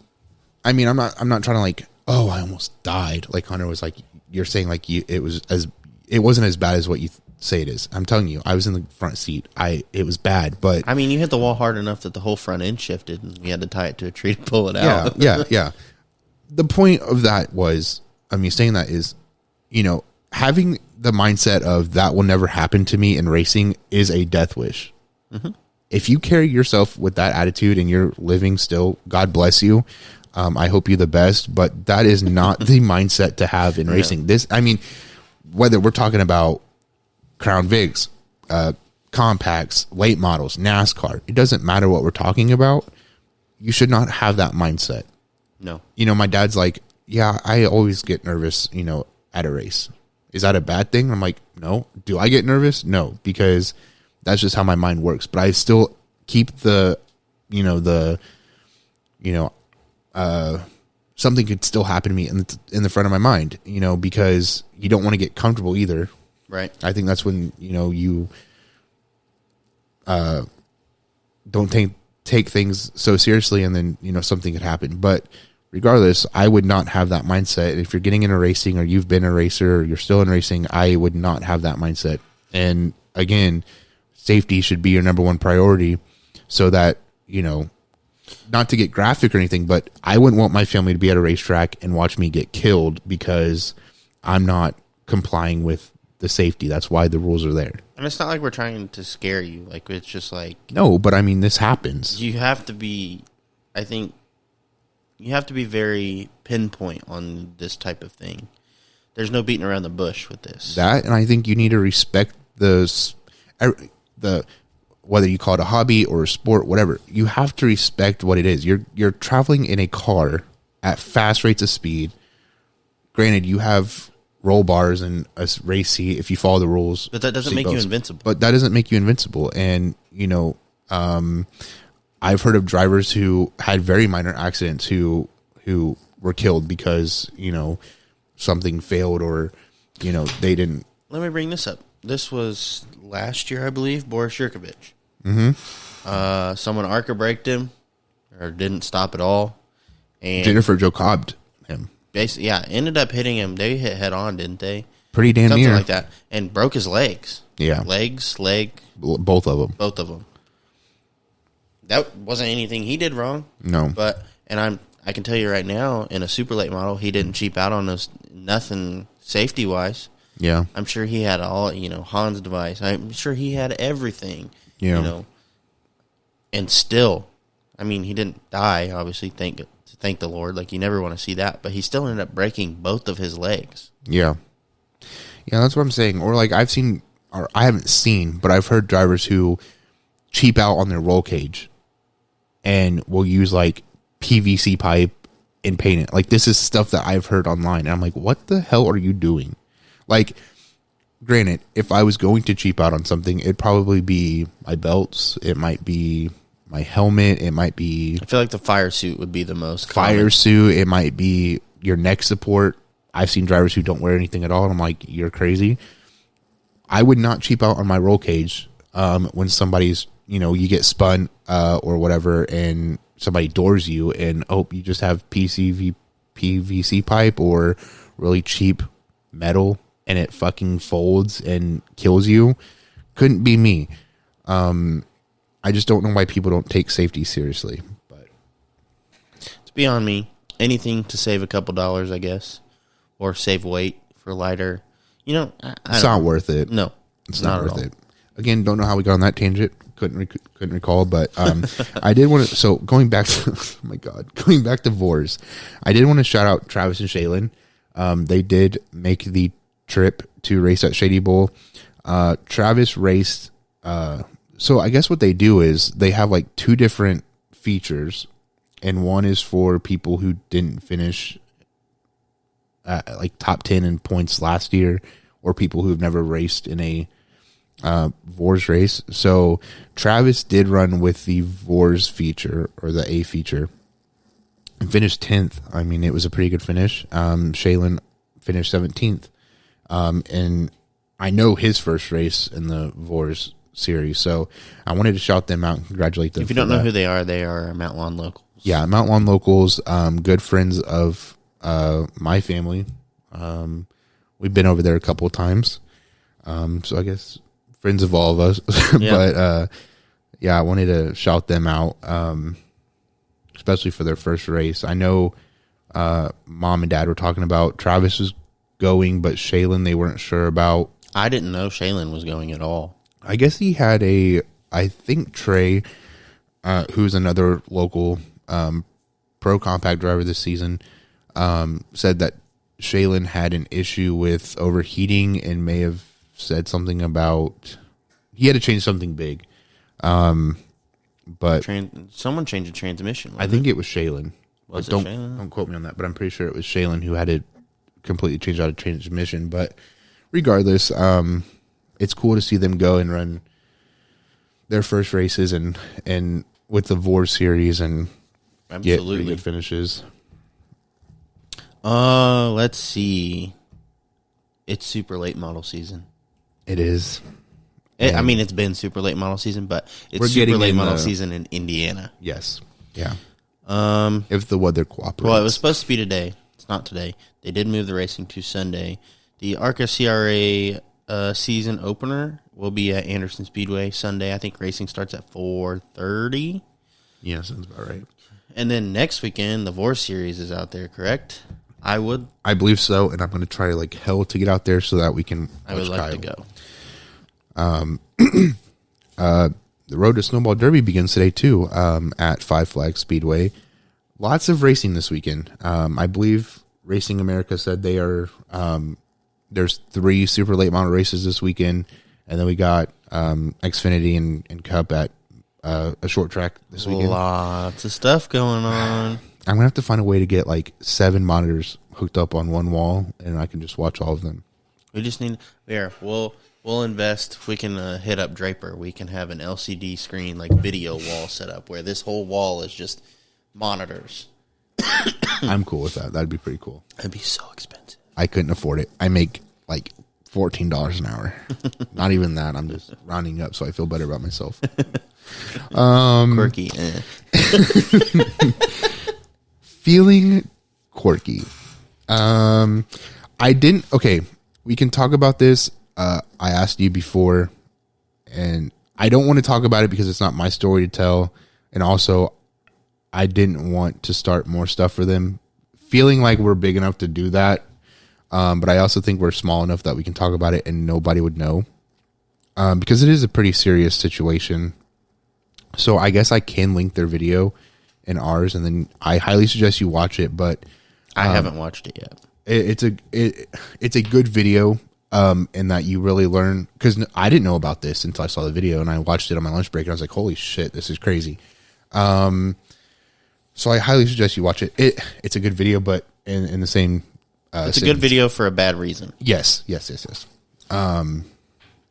I'm not trying to like, oh, I almost died. Like Hunter was like, you're saying like it wasn't as bad as what you say it is. I'm telling you, I was in the front seat. It was bad, but you hit the wall hard enough that the whole front end shifted, and we had to tie it to a tree to pull it out. Yeah. The point of that was, saying that is, having the mindset of that will never happen to me in racing is a death wish. Mm-hmm. If you carry yourself with that attitude and you're living still, God bless you. I hope you the best, but that is not the mindset to have in racing. Whether we're talking about Crown Vics, compacts, late models, NASCAR, it doesn't matter what we're talking about. You should not have that mindset. No. My dad's like, yeah, I always get nervous, at a race. Is that a bad thing? I'm like, no. Do I get nervous? No, because that's just how my mind works. But I still keep something could still happen to me in the front of my mind, because you don't want to get comfortable either. Right. I think that's when, you don't take things so seriously, and then something could happen. But regardless, I would not have that mindset. If you're getting into racing, or you've been a racer, or you're still in racing, I would not have that mindset. And again, safety should be your number one priority, so that not to get graphic or anything, but I wouldn't want my family to be at a racetrack and watch me get killed because I'm not complying with the safety. That's why the rules are there. And it's not like we're trying to scare you. Like, it's just like... No, but I mean, this happens. You have to be... I think you have to be very pinpoint on this type of thing. There's no beating around the bush with this. That, and I think you need to respect the whether you call it a hobby or a sport, whatever. You have to respect what it is. You're traveling in a car at fast rates of speed. Granted, you have roll bars and a race seat if you follow the rules. But that doesn't make you invincible. But that doesn't make you invincible. And, I've heard of drivers who had very minor accidents who were killed because, something failed, or, they didn't. Let me bring this up. This was last year, I believe, Boris Yurkovich. Mm-hmm. Someone ARCA braked him, or didn't stop at all. And Jennifer Joe Cobbed him. Basically, yeah, ended up hitting him. They hit head on, didn't they? Pretty damn Something near. like that. And broke his legs. Yeah. Leg. Both of them. Both of them. That wasn't anything he did wrong. No. And I can tell you right now, in a super late model, he didn't cheap out on us, nothing safety-wise. Yeah. I'm sure he had all, Han's device. I'm sure he had everything. Yeah. And still, I mean, he didn't die, obviously, thank the Lord. Like, you never want to see that. But he still ended up breaking both of his legs. Yeah. Yeah, that's what I'm saying. Or, like, I haven't seen, but I've heard drivers who cheap out on their roll cage and will use, like, PVC pipe and paint it. Like, this is stuff that I've heard online. And I'm like, what the hell are you doing? Like, granted, if I was going to cheap out on something, it'd probably be my belts. It might be my helmet. It might be... I feel like the fire suit would be the most fire common. suit. It might be your neck support. I've seen drivers who don't wear anything at all, and I'm like, you're crazy. I would not cheap out on my roll cage when somebody's, you get spun or whatever, and somebody doors you, and you just have PVC pipe or really cheap metal, and it fucking folds and kills you. Couldn't be me. I just don't know why people don't take safety seriously. But it's beyond me. Anything to save a couple dollars, I guess, or save weight for lighter. It's not worth it. No, it's not worth it. Again, don't know how we got on that tangent. Couldn't recall, but I did want to. So going back to, oh my God, going back to Vors, I did want to shout out Travis and Shaylin. They did make the trip to race at Shady Bowl. Travis raced. So I guess what they do is they have like two different features, and one is for people who didn't finish like top 10 in points last year, or people who have never raced in a Vors race. So Travis did run with the Vors feature, or the A feature, and finished 10th. I mean, it was a pretty good finish. Shaylin finished 17th. And I know his first race in the Vors series, so I wanted to shout them out and congratulate them. If you don't know who they are Mount Lawn locals. Yeah, Mount Lawn locals, good friends of my family. We've been over there a couple of times. So I guess friends of all of us. Yeah. But I wanted to shout them out, especially for their first race. I know Mom and Dad were talking about Travis was going, but Shaylin they weren't sure about. I didn't know Shaylin was going at all. I guess he had I think Trey, who's another local pro compact driver this season, said that Shaylin had an issue with overheating and may have said something about he had to change something big. But someone changed the transmission. I think it was Shaylin. Was it don't Shaylin? Don't quote me on that, but I'm pretty sure it was Shaylin who had to completely change out a transmission. But regardless, it's cool to see them go and run their first races and with the Vors series and get pretty good finishes. Let's see. It's super late model season. It is. I mean, it's been super late model season, but We're it's super getting late in model the- season in Indiana. Yes. Yeah. If the weather cooperates. Well, it was supposed to be today. It's not today. They did move the racing to Sunday. The ARCA CRA season opener will be at Anderson Speedway Sunday. I think racing starts at 4:30. Yeah, sounds about right. And then next weekend, the VOR Series is out there, correct? I believe so, and I'm going to try like hell to get out there so that we can. I would like to go. The Road to Snowball Derby begins today too at Five Flags Speedway. Lots of racing this weekend. I believe Racing America said they are. There's 3 super late model races this weekend, and then we got Xfinity and Cup at a short track this weekend. Lots of stuff going on. I'm gonna have to find a way to get like 7 monitors hooked up on one wall, and I can just watch all of them. We just need We'll invest. If we can hit up Draper, we can have an LCD screen like video wall set up where this whole wall is just monitors. I'm cool with that. That'd be pretty cool. That'd be so expensive. I couldn't afford it. I make like $14 an hour. Not even that. I'm just rounding up so I feel better about myself. Quirky. Feeling quirky. Okay, we can talk about this. I asked you before, and I don't want to talk about it because it's not my story to tell. And also, I didn't want to start more stuff for them. Feeling like we're big enough to do that. But I also think we're small enough that we can talk about it and nobody would know. Because it is a pretty serious situation. So I guess I can link their video and ours, and then I highly suggest you watch it. But I haven't watched it yet. It's a good video. In that you really learn, because I didn't know about this until I saw the video, and I watched it on my lunch break, and I was like, holy shit, this is crazy. So I highly suggest you watch it. It's a good video, but in the same it's a good video for a bad reason. Yes.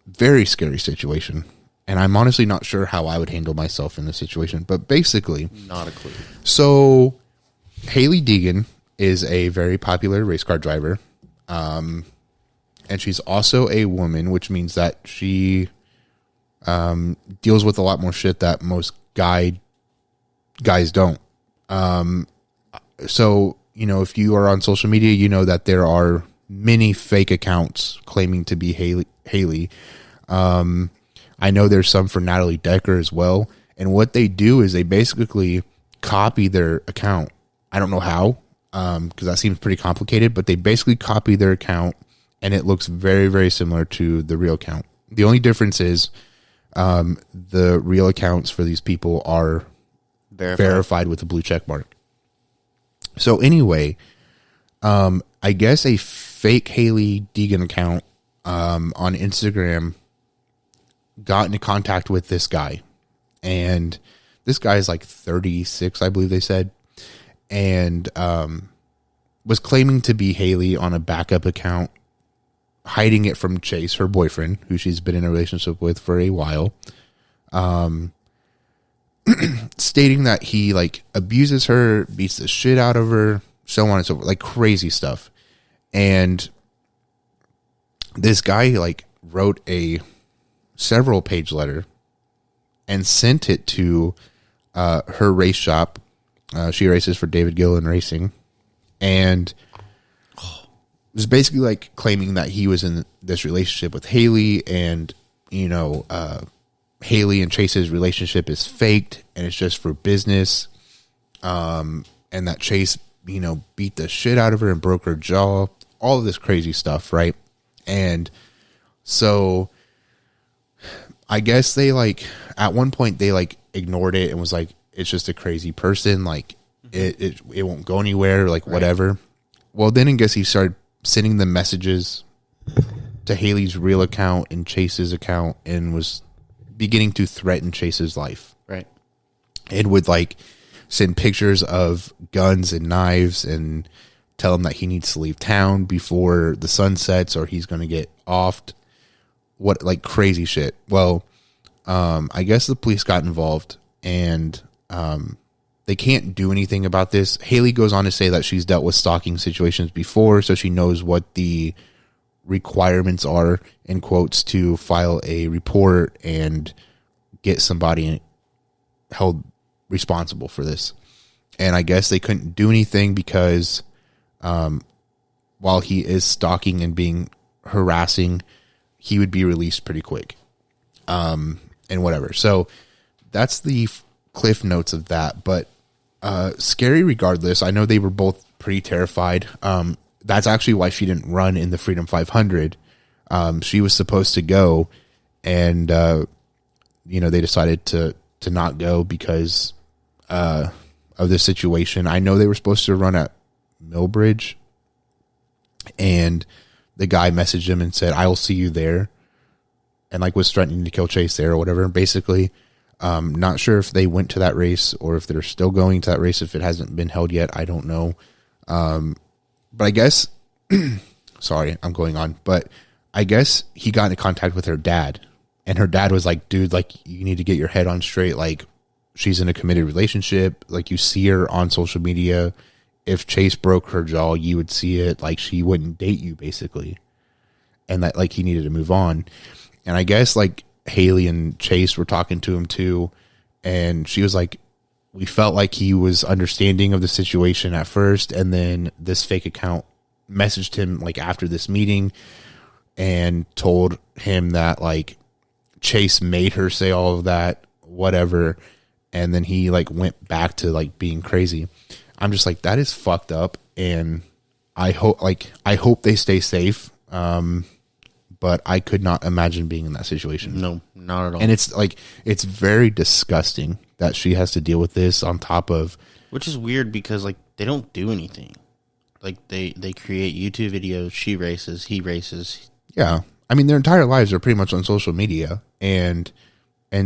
Very scary situation, and I'm honestly not sure how I would handle myself in this situation, but basically Not a clue. So Haley Deegan is a very popular race car driver. And she's also a woman, which means that she deals with a lot more shit that most guys don't. So, if you are on social media, you know that there are many fake accounts claiming to be Haley. I know there's some for Natalie Decker as well. And what they do is they basically copy their account. I don't know how, because that seems pretty complicated, but they basically copy their account. And it looks very, very similar to the real account. The only difference is the real accounts for these people are verified with a blue check mark. So anyway, I guess a fake Haley Deegan account on Instagram got into contact with this guy. And this guy is like 36, I believe they said. And was claiming to be Haley on a backup account, hiding it from Chase, her boyfriend, who she's been in a relationship with for a while, stating that he like abuses her, beats the shit out of her, so on and so forth, like crazy stuff. And this guy like wrote a several page letter and sent it to her race shop. She races for David Gillen Racing, and was basically like claiming that he was in this relationship with Haley, and Haley and Chase's relationship is faked and it's just for business, and that Chase beat the shit out of her and broke her jaw, all of this crazy stuff, right? And so I guess they like at one point they like ignored it and was like, it's just a crazy person, like it won't go anywhere, like whatever. Well, then I guess he started sending the messages to Haley's real account and Chase's account, and was beginning to threaten Chase's life. Right. And would like send pictures of guns and knives and tell him that he needs to leave town before the sun sets or he's going to get offed. What, like crazy shit. Well, I guess the police got involved, and they can't do anything about this. Haley goes on to say that she's dealt with stalking situations before, so she knows what the requirements are, in quotes, to file a report and get somebody held responsible for this. And I guess they couldn't do anything because while he is stalking and being harassing, he would be released pretty quick. And whatever. So that's the cliff notes of that. But scary regardless. I know they were both pretty terrified. That's actually why she didn't run in the Freedom 500. She was supposed to go, and they decided to not go because of this situation. I know they were supposed to run at Millbridge, and the guy messaged him and said, "I'll see you there," and like was threatening to kill Chase there or whatever. Basically, not sure if they went to that race or if they're still going to that race. If it hasn't been held yet, I don't know. But I guess, sorry, I'm going on, but I guess he got into contact with her dad, and her dad was like, "Dude, like, you need to get your head on straight. Like, she's in a committed relationship. Like, you see her on social media. If Chase broke her jaw, you would see it. Like, she wouldn't date you, basically." And that, like, he needed to move on. And I guess, like, Haley and Chase were talking to him too, and she was like, "We felt like he was understanding of the situation at first, and then this fake account messaged him like after this meeting and told him that like Chase made her say all of that, whatever, and then he like went back to like being crazy." I'm just like, that is fucked up, and I hope they stay safe. But I could not imagine being in that situation. No, not at all. And it's like, it's very disgusting that she has to deal with this on top of, which is weird because like they don't do anything. Like they create YouTube videos. She races, he races. Yeah, I mean their entire lives are pretty much on social media, and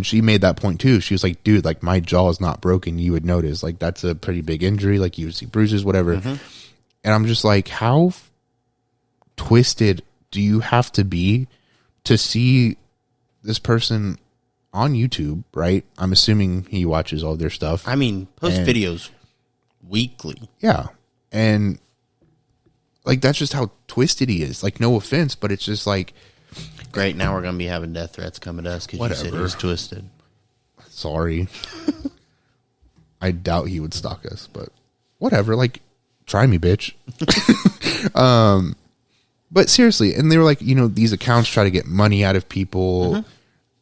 she made that point too. She was like, "Dude, like my jaw is not broken. You would notice. Like that's a pretty big injury. Like you would see bruises, whatever." Mm-hmm. And I'm just like, how twisted do you have to be to see this person on YouTube, right? I'm assuming he watches all their stuff. I mean, post videos weekly. Yeah. And like, that's just how twisted he is. Like, no offense, but it's just like, great. Now we're going to be having death threats coming to us because you said he was twisted. Sorry. I doubt he would stalk us, but whatever. Like, try me, bitch. But seriously, and they were like, these accounts try to get money out of people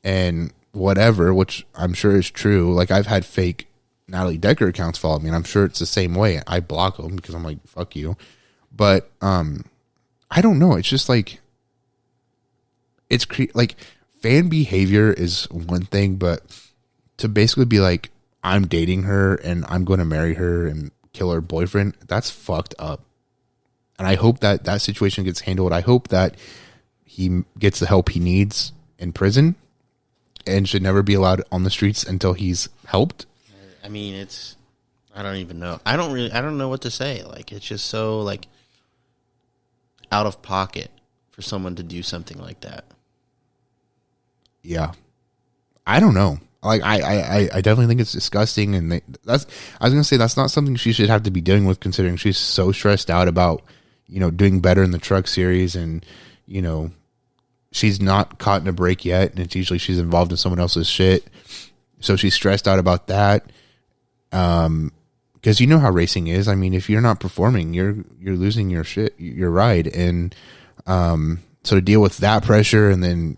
and whatever, which I'm sure is true. Like, I've had fake Natalie Decker accounts follow me, and I'm sure it's the same way. I block them because I'm like, fuck you. But I don't know. It's just like, like fan behavior is one thing, but to basically be like, I'm dating her and I'm going to marry her and kill her boyfriend, that's fucked up. And I hope that that situation gets handled. I hope that he gets the help he needs in prison and should never be allowed on the streets until he's helped. I mean, I don't even know. I don't know what to say. Like, it's just so like out of pocket for someone to do something like that. Yeah. I don't know. Like, I definitely think it's disgusting. And I was going to say, that's not something she should have to be dealing with, considering she's so stressed out about, doing better in the truck series, and, she's not caught in a break yet. And it's usually she's involved in someone else's shit. So she's stressed out about that. Because you know how racing is. I mean, if you're not performing, you're losing your shit, your ride. And, so to deal with that pressure, and then,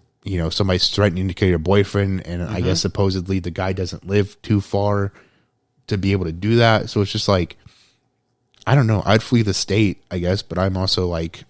somebody's threatening to kill your boyfriend, and I guess supposedly the guy doesn't live too far to be able to do that. So it's just like, I don't know. I'd flee the state, I guess, but I'm also like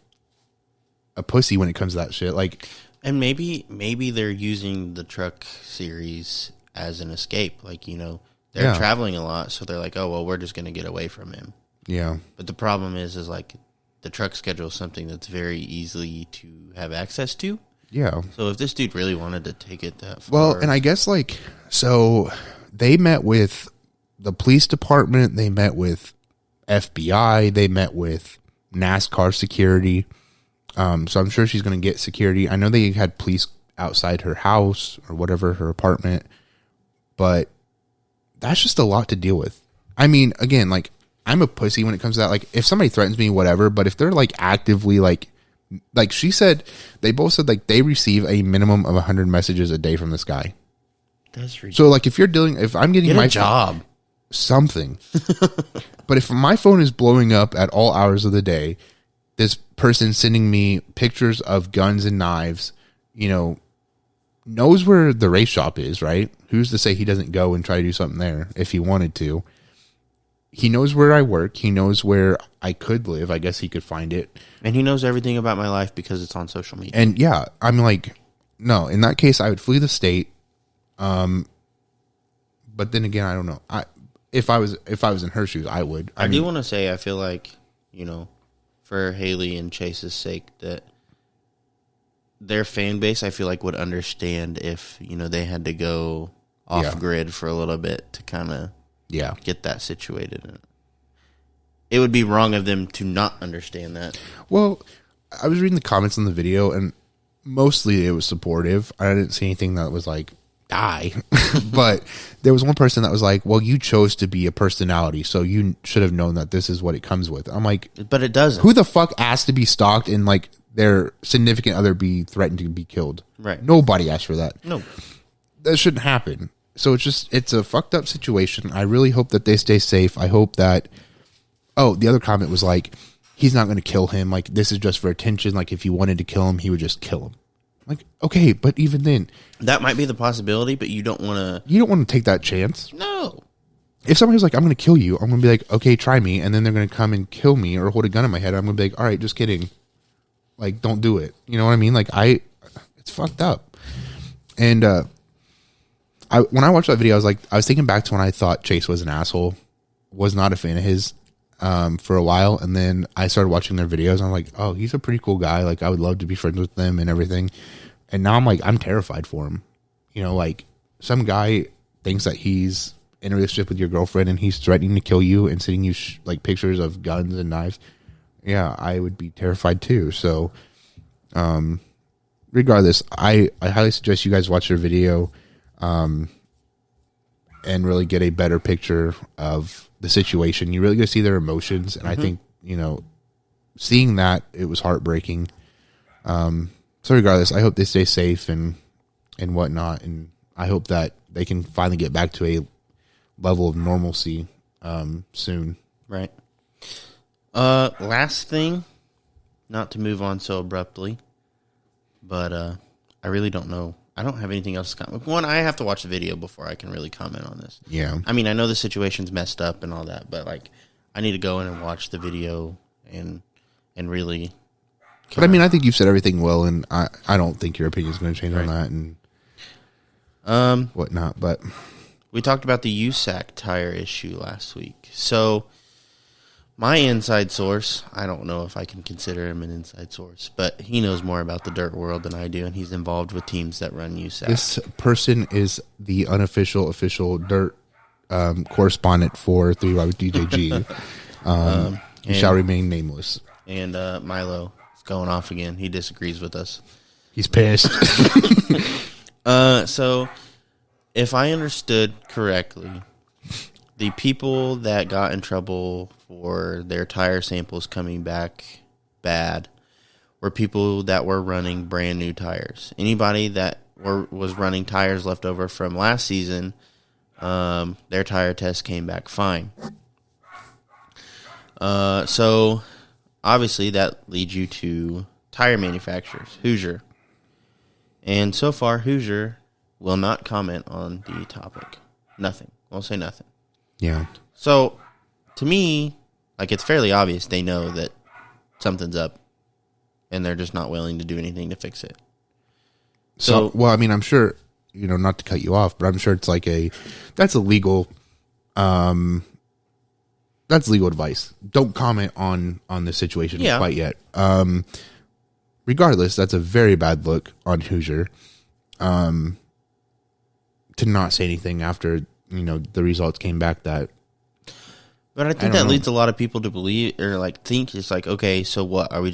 a pussy when it comes to that shit. Like, and maybe they're using the truck series as an escape. Like, they're traveling a lot, so they're like, oh, well, we're just going to get away from him. Yeah. But the problem is like the truck schedule is something that's very easy to have access to. Yeah. So if this dude really wanted to take it that far. Well, and I guess like, so they met with the police department, they met with FBI, they met with NASCAR security. So I'm sure she's going to get security. I know they had police outside her house or whatever, her apartment, but that's just a lot to deal with. I mean, again, like, I'm a pussy when it comes to that. Like, if somebody threatens me, whatever, but if they're like actively like Like she said, they both said like they receive a minimum of 100 messages a day from this guy. That's ridiculous. So like if I'm getting my job, something, but if my phone is blowing up at all hours of the day, this person sending me pictures of guns and knives, knows where the race shop is, right? Who's to say he doesn't go and try to do something there if he wanted to? He knows where I work. He knows where I could live. I guess he could find it. And he knows everything about my life because it's on social media. And yeah, I'm like, no, in that case, I would flee the state. But then again, I don't know. If I was in her shoes, I would. I do want to say, I feel like, for Haley and Chase's sake, that their fan base, I feel like, would understand if, they had to go off grid for a little bit to kind of get that situated. It would be wrong of them to not understand that. Well, I was reading the comments on the video, and mostly it was supportive. I didn't see anything that was like, die. But there was one person that was like, well, you chose to be a personality, so you should have known that this is what it comes with. I'm like, but it doesn't. Who the fuck asked to be stalked and like their significant other be threatened to be killed? Right. Nobody asked for that. No. That shouldn't happen. So it's a fucked up situation. I really hope that they stay safe. I hope that, the other comment was like, he's not going to kill him. Like, this is just for attention. Like, if he wanted to kill him, he would just kill him. Like, okay, but even then, that might be the possibility, but you don't want to. You don't want to take that chance. No. If somebody's like, I'm going to kill you, I'm going to be like, okay, try me. And then they're going to come and kill me or hold a gun in my head. I'm going to be like, all right, just kidding. Like, don't do it. You know what I mean? Like, it's fucked up. And, when I watched that video, I was thinking back to when I thought Chase was an asshole, was not a fan of his, for a while. And then I started watching their videos and I'm like, oh, he's a pretty cool guy. Like, I would love to be friends with them and everything. And now I'm like, I'm terrified for him. Like some guy thinks that he's in a relationship with your girlfriend and he's threatening to kill you and sending you like pictures of guns and knives. Yeah, I would be terrified too. So, regardless, I highly suggest you guys watch their video, and really get a better picture of the situation. You really get to see their emotions. And I think, seeing that, it was heartbreaking. So regardless, I hope they stay safe and whatnot. And I hope that they can finally get back to a level of normalcy, soon. Right. Last thing, not to move on so abruptly, but, I really don't know. I don't have anything else to comment. One, I have to watch the video before I can really comment on this. Yeah. I mean, I know the situation's messed up and all that, but like, I need to go in and watch the video and really. But I mean, I think you've said everything well, and I don't think your opinion is going to change on that and whatnot. But we talked about the USAC tire issue last week. So my inside source, I don't know if I can consider him an inside source, but he knows more about the dirt world than I do, and he's involved with teams that run USAC. This person is the official dirt correspondent for 3 with DJG. He shall remain nameless. And Milo is going off again. He disagrees with us. He's pissed. So, if I understood correctly, the people that got in trouble for their tire samples coming back bad were people that were running brand new tires. Anybody that was running tires left over from last season, their tire test came back fine. So obviously that leads you to tire manufacturers, Hoosier. And so far, Hoosier will not comment on the topic. Nothing. Won't say nothing. Yeah. So, to me, like, it's fairly obvious they know that something's up, and they're just not willing to do anything to fix it. So well, I mean, I'm sure, not to cut you off, but I'm sure it's like that's legal advice. Don't comment on the situation quite yet. Regardless, that's a very bad look on Hoosier, to not say anything after, the results came back that. But I think that leads a lot of people to believe or like think it's like, okay, so what are we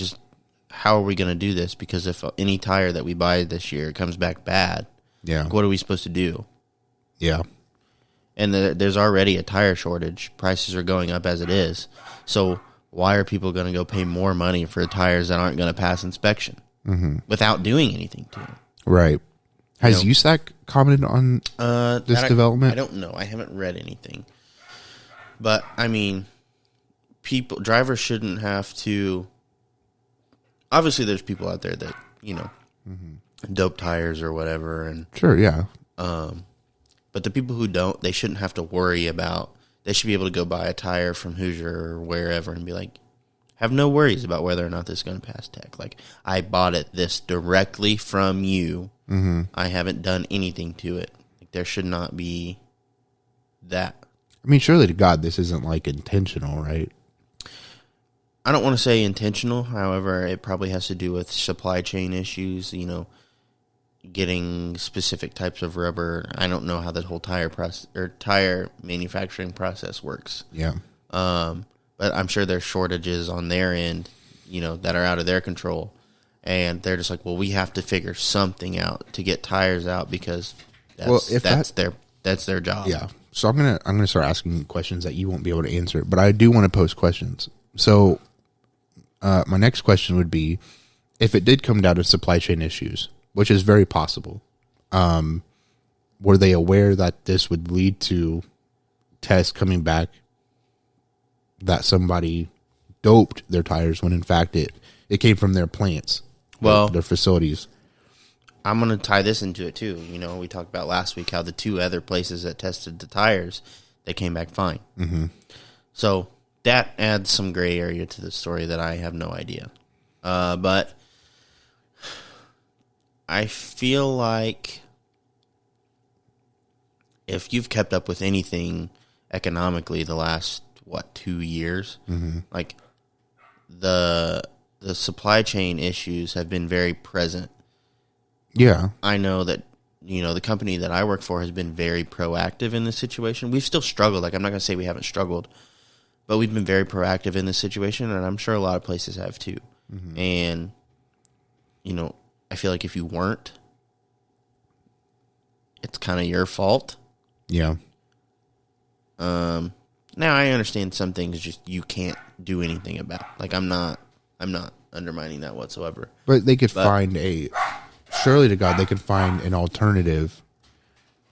how are we going to do this? Because if any tire that we buy this year comes back bad, what are we supposed to do? Yeah. And there's already a tire shortage. Prices are going up as it is. So why are people going to go pay more money for tires that aren't going to pass inspection without doing anything to them? Right. Has USAC commented on this development? I don't know. I haven't read anything. But, I mean, drivers shouldn't have to... Obviously, there's people out there that, dope tires or whatever. And sure, yeah. But the people who don't, they shouldn't have to worry about... They should be able to go buy a tire from Hoosier or wherever and be like, have no worries about whether or not this is going to pass tech. Like, I bought this directly from you. Mm-hmm. I haven't done anything to it. Like, there should not be that. I mean, surely to God, this isn't like intentional, right? I don't want to say intentional. However, it probably has to do with supply chain issues, getting specific types of rubber. I don't know how the whole tire manufacturing process works. Yeah. But I'm sure there's shortages on their end, that are out of their control. And they're just like, well, we have to figure something out to get tires out because that's their job. Yeah. So I'm gonna start asking questions that you won't be able to answer, but I do want to post questions. So my next question would be, if it did come down to supply chain issues, which is very possible, were they aware that this would lead to tests coming back that somebody doped their tires when in fact it came from their plants, their facilities? I'm going to tie this into it too. We talked about last week how the 2 other places that tested the tires, they came back fine. Mm-hmm. So that adds some gray area to the story that I have no idea. But I feel like if you've kept up with anything economically the last, 2 years, like the supply chain issues have been very present. Yeah. I know that, the company that I work for has been very proactive in this situation. We've still struggled. Like, I'm not going to say we haven't struggled, but we've been very proactive in this situation, and I'm sure a lot of places have too. Mm-hmm. And, I feel like if you weren't, it's kind of your fault. Yeah. Now I understand some things just you can't do anything about. Like, I'm not undermining that whatsoever. But they could surely to God, they could find an alternative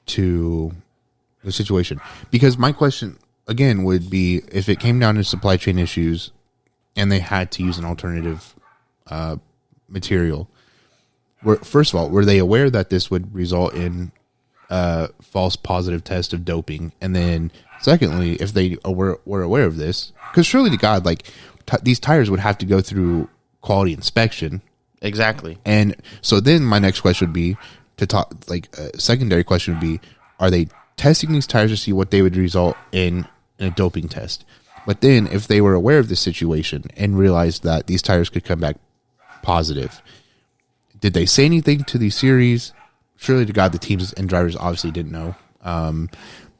to the situation. Because my question, again, would be, if it came down to supply chain issues and they had to use an alternative material, first of all, were they aware that this would result in a false positive test of doping? And then, secondly, if they were aware of this, because surely to God, like, these tires would have to go through quality inspection. Exactly. And so then my next question would be a secondary question would be, are they testing these tires to see what they would result in a doping test? But then if they were aware of the situation and realized that these tires could come back positive, did they say anything to the series? Surely to God, the teams and drivers obviously didn't know.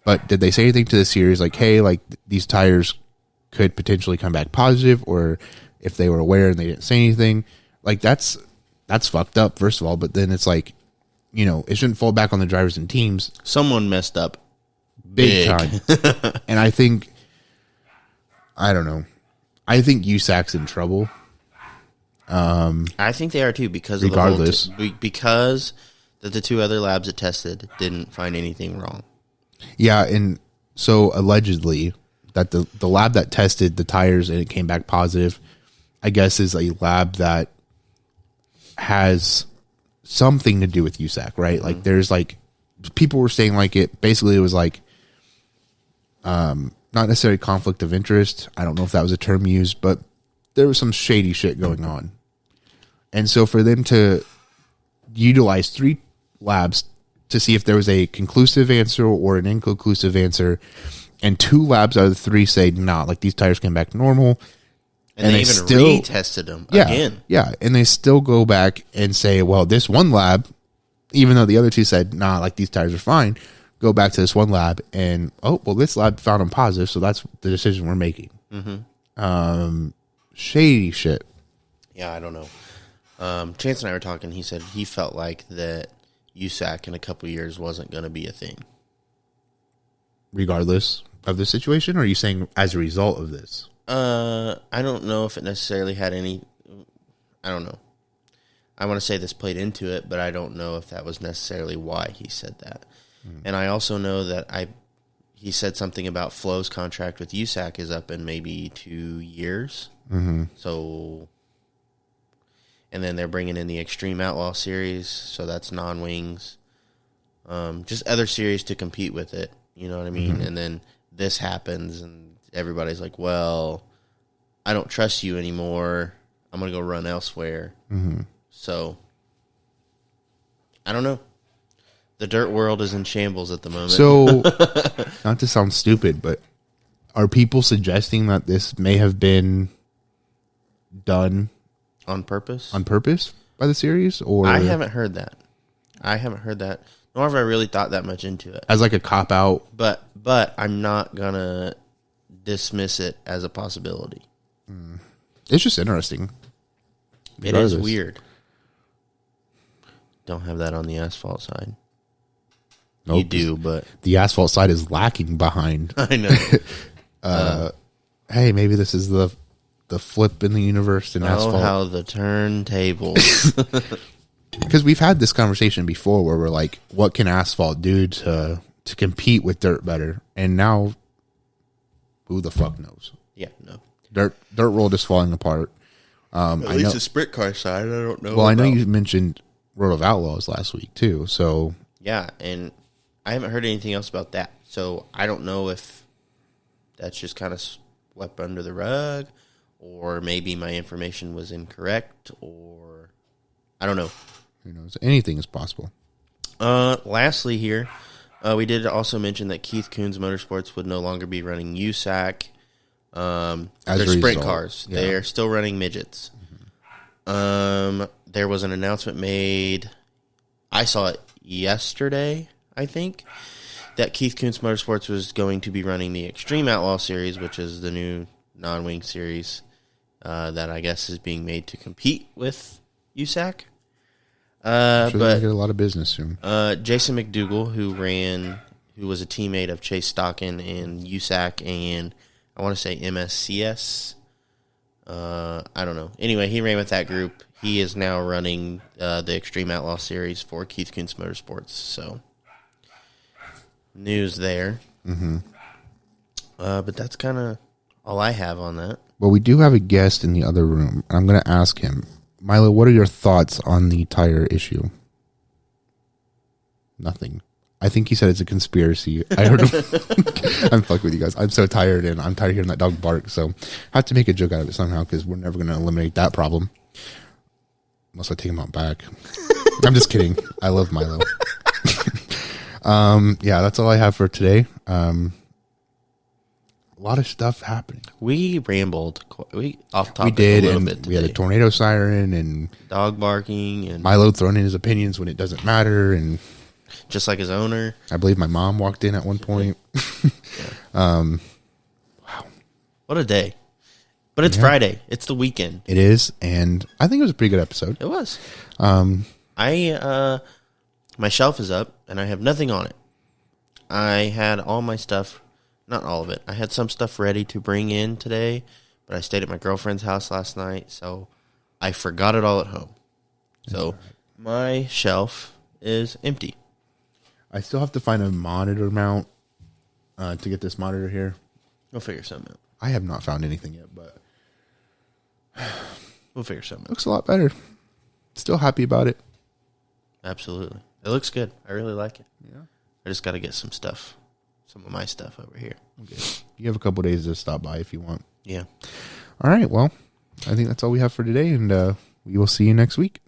But did they say anything to the series like, hey, like, these tires could potentially come back positive? Or if they were aware and they didn't say anything, like, that's fucked up, first of all. But then it's like, it shouldn't fall back on the drivers and teams. Someone messed up big time. And I don't know. I think USAC's in trouble. I think they are too, because regardless, because the 2 other labs that tested didn't find anything wrong. Yeah, and so allegedly that the lab that tested the tires and it came back positive, I guess, is a lab that has something to do with USAC, right? Mm-hmm. Like, there's like, people were saying like it was like, not necessarily conflict of interest. I don't know if that was a term used, but there was some shady shit going on. And so for them to utilize 3 labs to see if there was a conclusive answer or an inconclusive answer, and 2 labs out of the 3 say, nah, like, these tires came back normal. And they even retested them again. Yeah, and they still go back and say, well, this one lab, even though the other 2 said, nah, like, these tires are fine, go back to this one lab and, oh, well, this lab found them positive, so that's the decision we're making. Mm-hmm. Shady shit. Yeah, I don't know. Chance and I were talking. He said he felt like that USAC in a couple of years wasn't going to be a thing. Regardless of the situation, or are you saying as a result of this? I don't know if it necessarily had any. I don't know. I want to say this played into it, but I don't know if that was necessarily why he said that. And I also know that he said something about Flo's contract with USAC is up in maybe 2 years. Mm-hmm. So, and then they're bringing in the Extreme Outlaw Series, so that's non-wings. Just other series to compete with it, you know what I mean? And then this happens, and everybody's like, well, I don't trust you anymore. I'm going to go run elsewhere. So, I don't know. The dirt world is in shambles at the moment. So, not to sound stupid, but are people suggesting that this may have been done on purpose by the series? Or I haven't heard that. Nor have I really thought that much into it. As like a cop-out? But I'm not going to dismiss it as a possibility. It's just interesting. It is weird. Don't have that on the asphalt side. Nope. You do, but the asphalt side is lacking behind. I know. Hey, maybe this is the flip in the universe in asphalt. How the turntables. Because we've had this conversation before where we're like, what can asphalt do to compete with dirt better? And now, who the fuck knows? Yeah, no. Dirt world is falling apart. At least the sprint car side, I don't know. Well, I know you mentioned Road of Outlaws last week too. So yeah, and I haven't heard anything else about that. So I don't know if that's just kind of swept under the rug, or maybe my information was incorrect, or I don't know. Who knows? Anything is possible. Lastly here, we did also mention that Keith Coons Motorsports would no longer be running USAC. They're sprint cars. Yeah. They're still running midgets. There was an announcement made. I saw it yesterday, I think, that Keith Coons Motorsports was going to be running the Extreme Outlaw Series, which is the new non-wing series that I guess is being made to compete with USAC. Sure, but get a lot of business soon. Jason McDougall, who was a teammate of Chase Stockin and USAC and I want to say MSCS. I don't know. Anyway, he ran with that group. He is now running the Extreme Outlaw Series for Keith Coons Motorsports. So, news there. But that's kind of all I have on that. Well, we do have a guest in the other room. I'm going to ask him. Milo, what are your thoughts on the tire issue? Nothing. I think he said it's a conspiracy. I heard him. I'm fucking with you guys. I'm so tired, and I'm tired of hearing that dog bark. So I have to make a joke out of it somehow because we're never going to eliminate that problem. Unless I take him out back. I'm just kidding. I love Milo. Yeah, that's all I have for today. A lot of stuff happening. We rambled. We off topic. We did, a little and bit today. we had a tornado siren and dog barking, and Milo throwing in his opinions when it doesn't matter, and just like his owner. I believe my mom walked in at one point. Wow, what a day! But it's Friday. It's the weekend. It is, and I think it was a pretty good episode. It was. My shelf is up, and I have nothing on it. I had all my stuff, not all of it. I had some stuff ready to bring in today, but I stayed at my girlfriend's house last night, so I forgot it all at home. So my shelf is empty. I still have to find a monitor mount to get this monitor here. We'll figure something out. I have not found anything yet, but We'll figure something out. Looks a lot better. Still happy about it. Absolutely. It looks good. I really like it. Yeah. I just got to get some of my stuff over here. Okay. You have a couple days to stop by if you want. Yeah. All right. Well, I think that's all we have for today, and we will see you next week.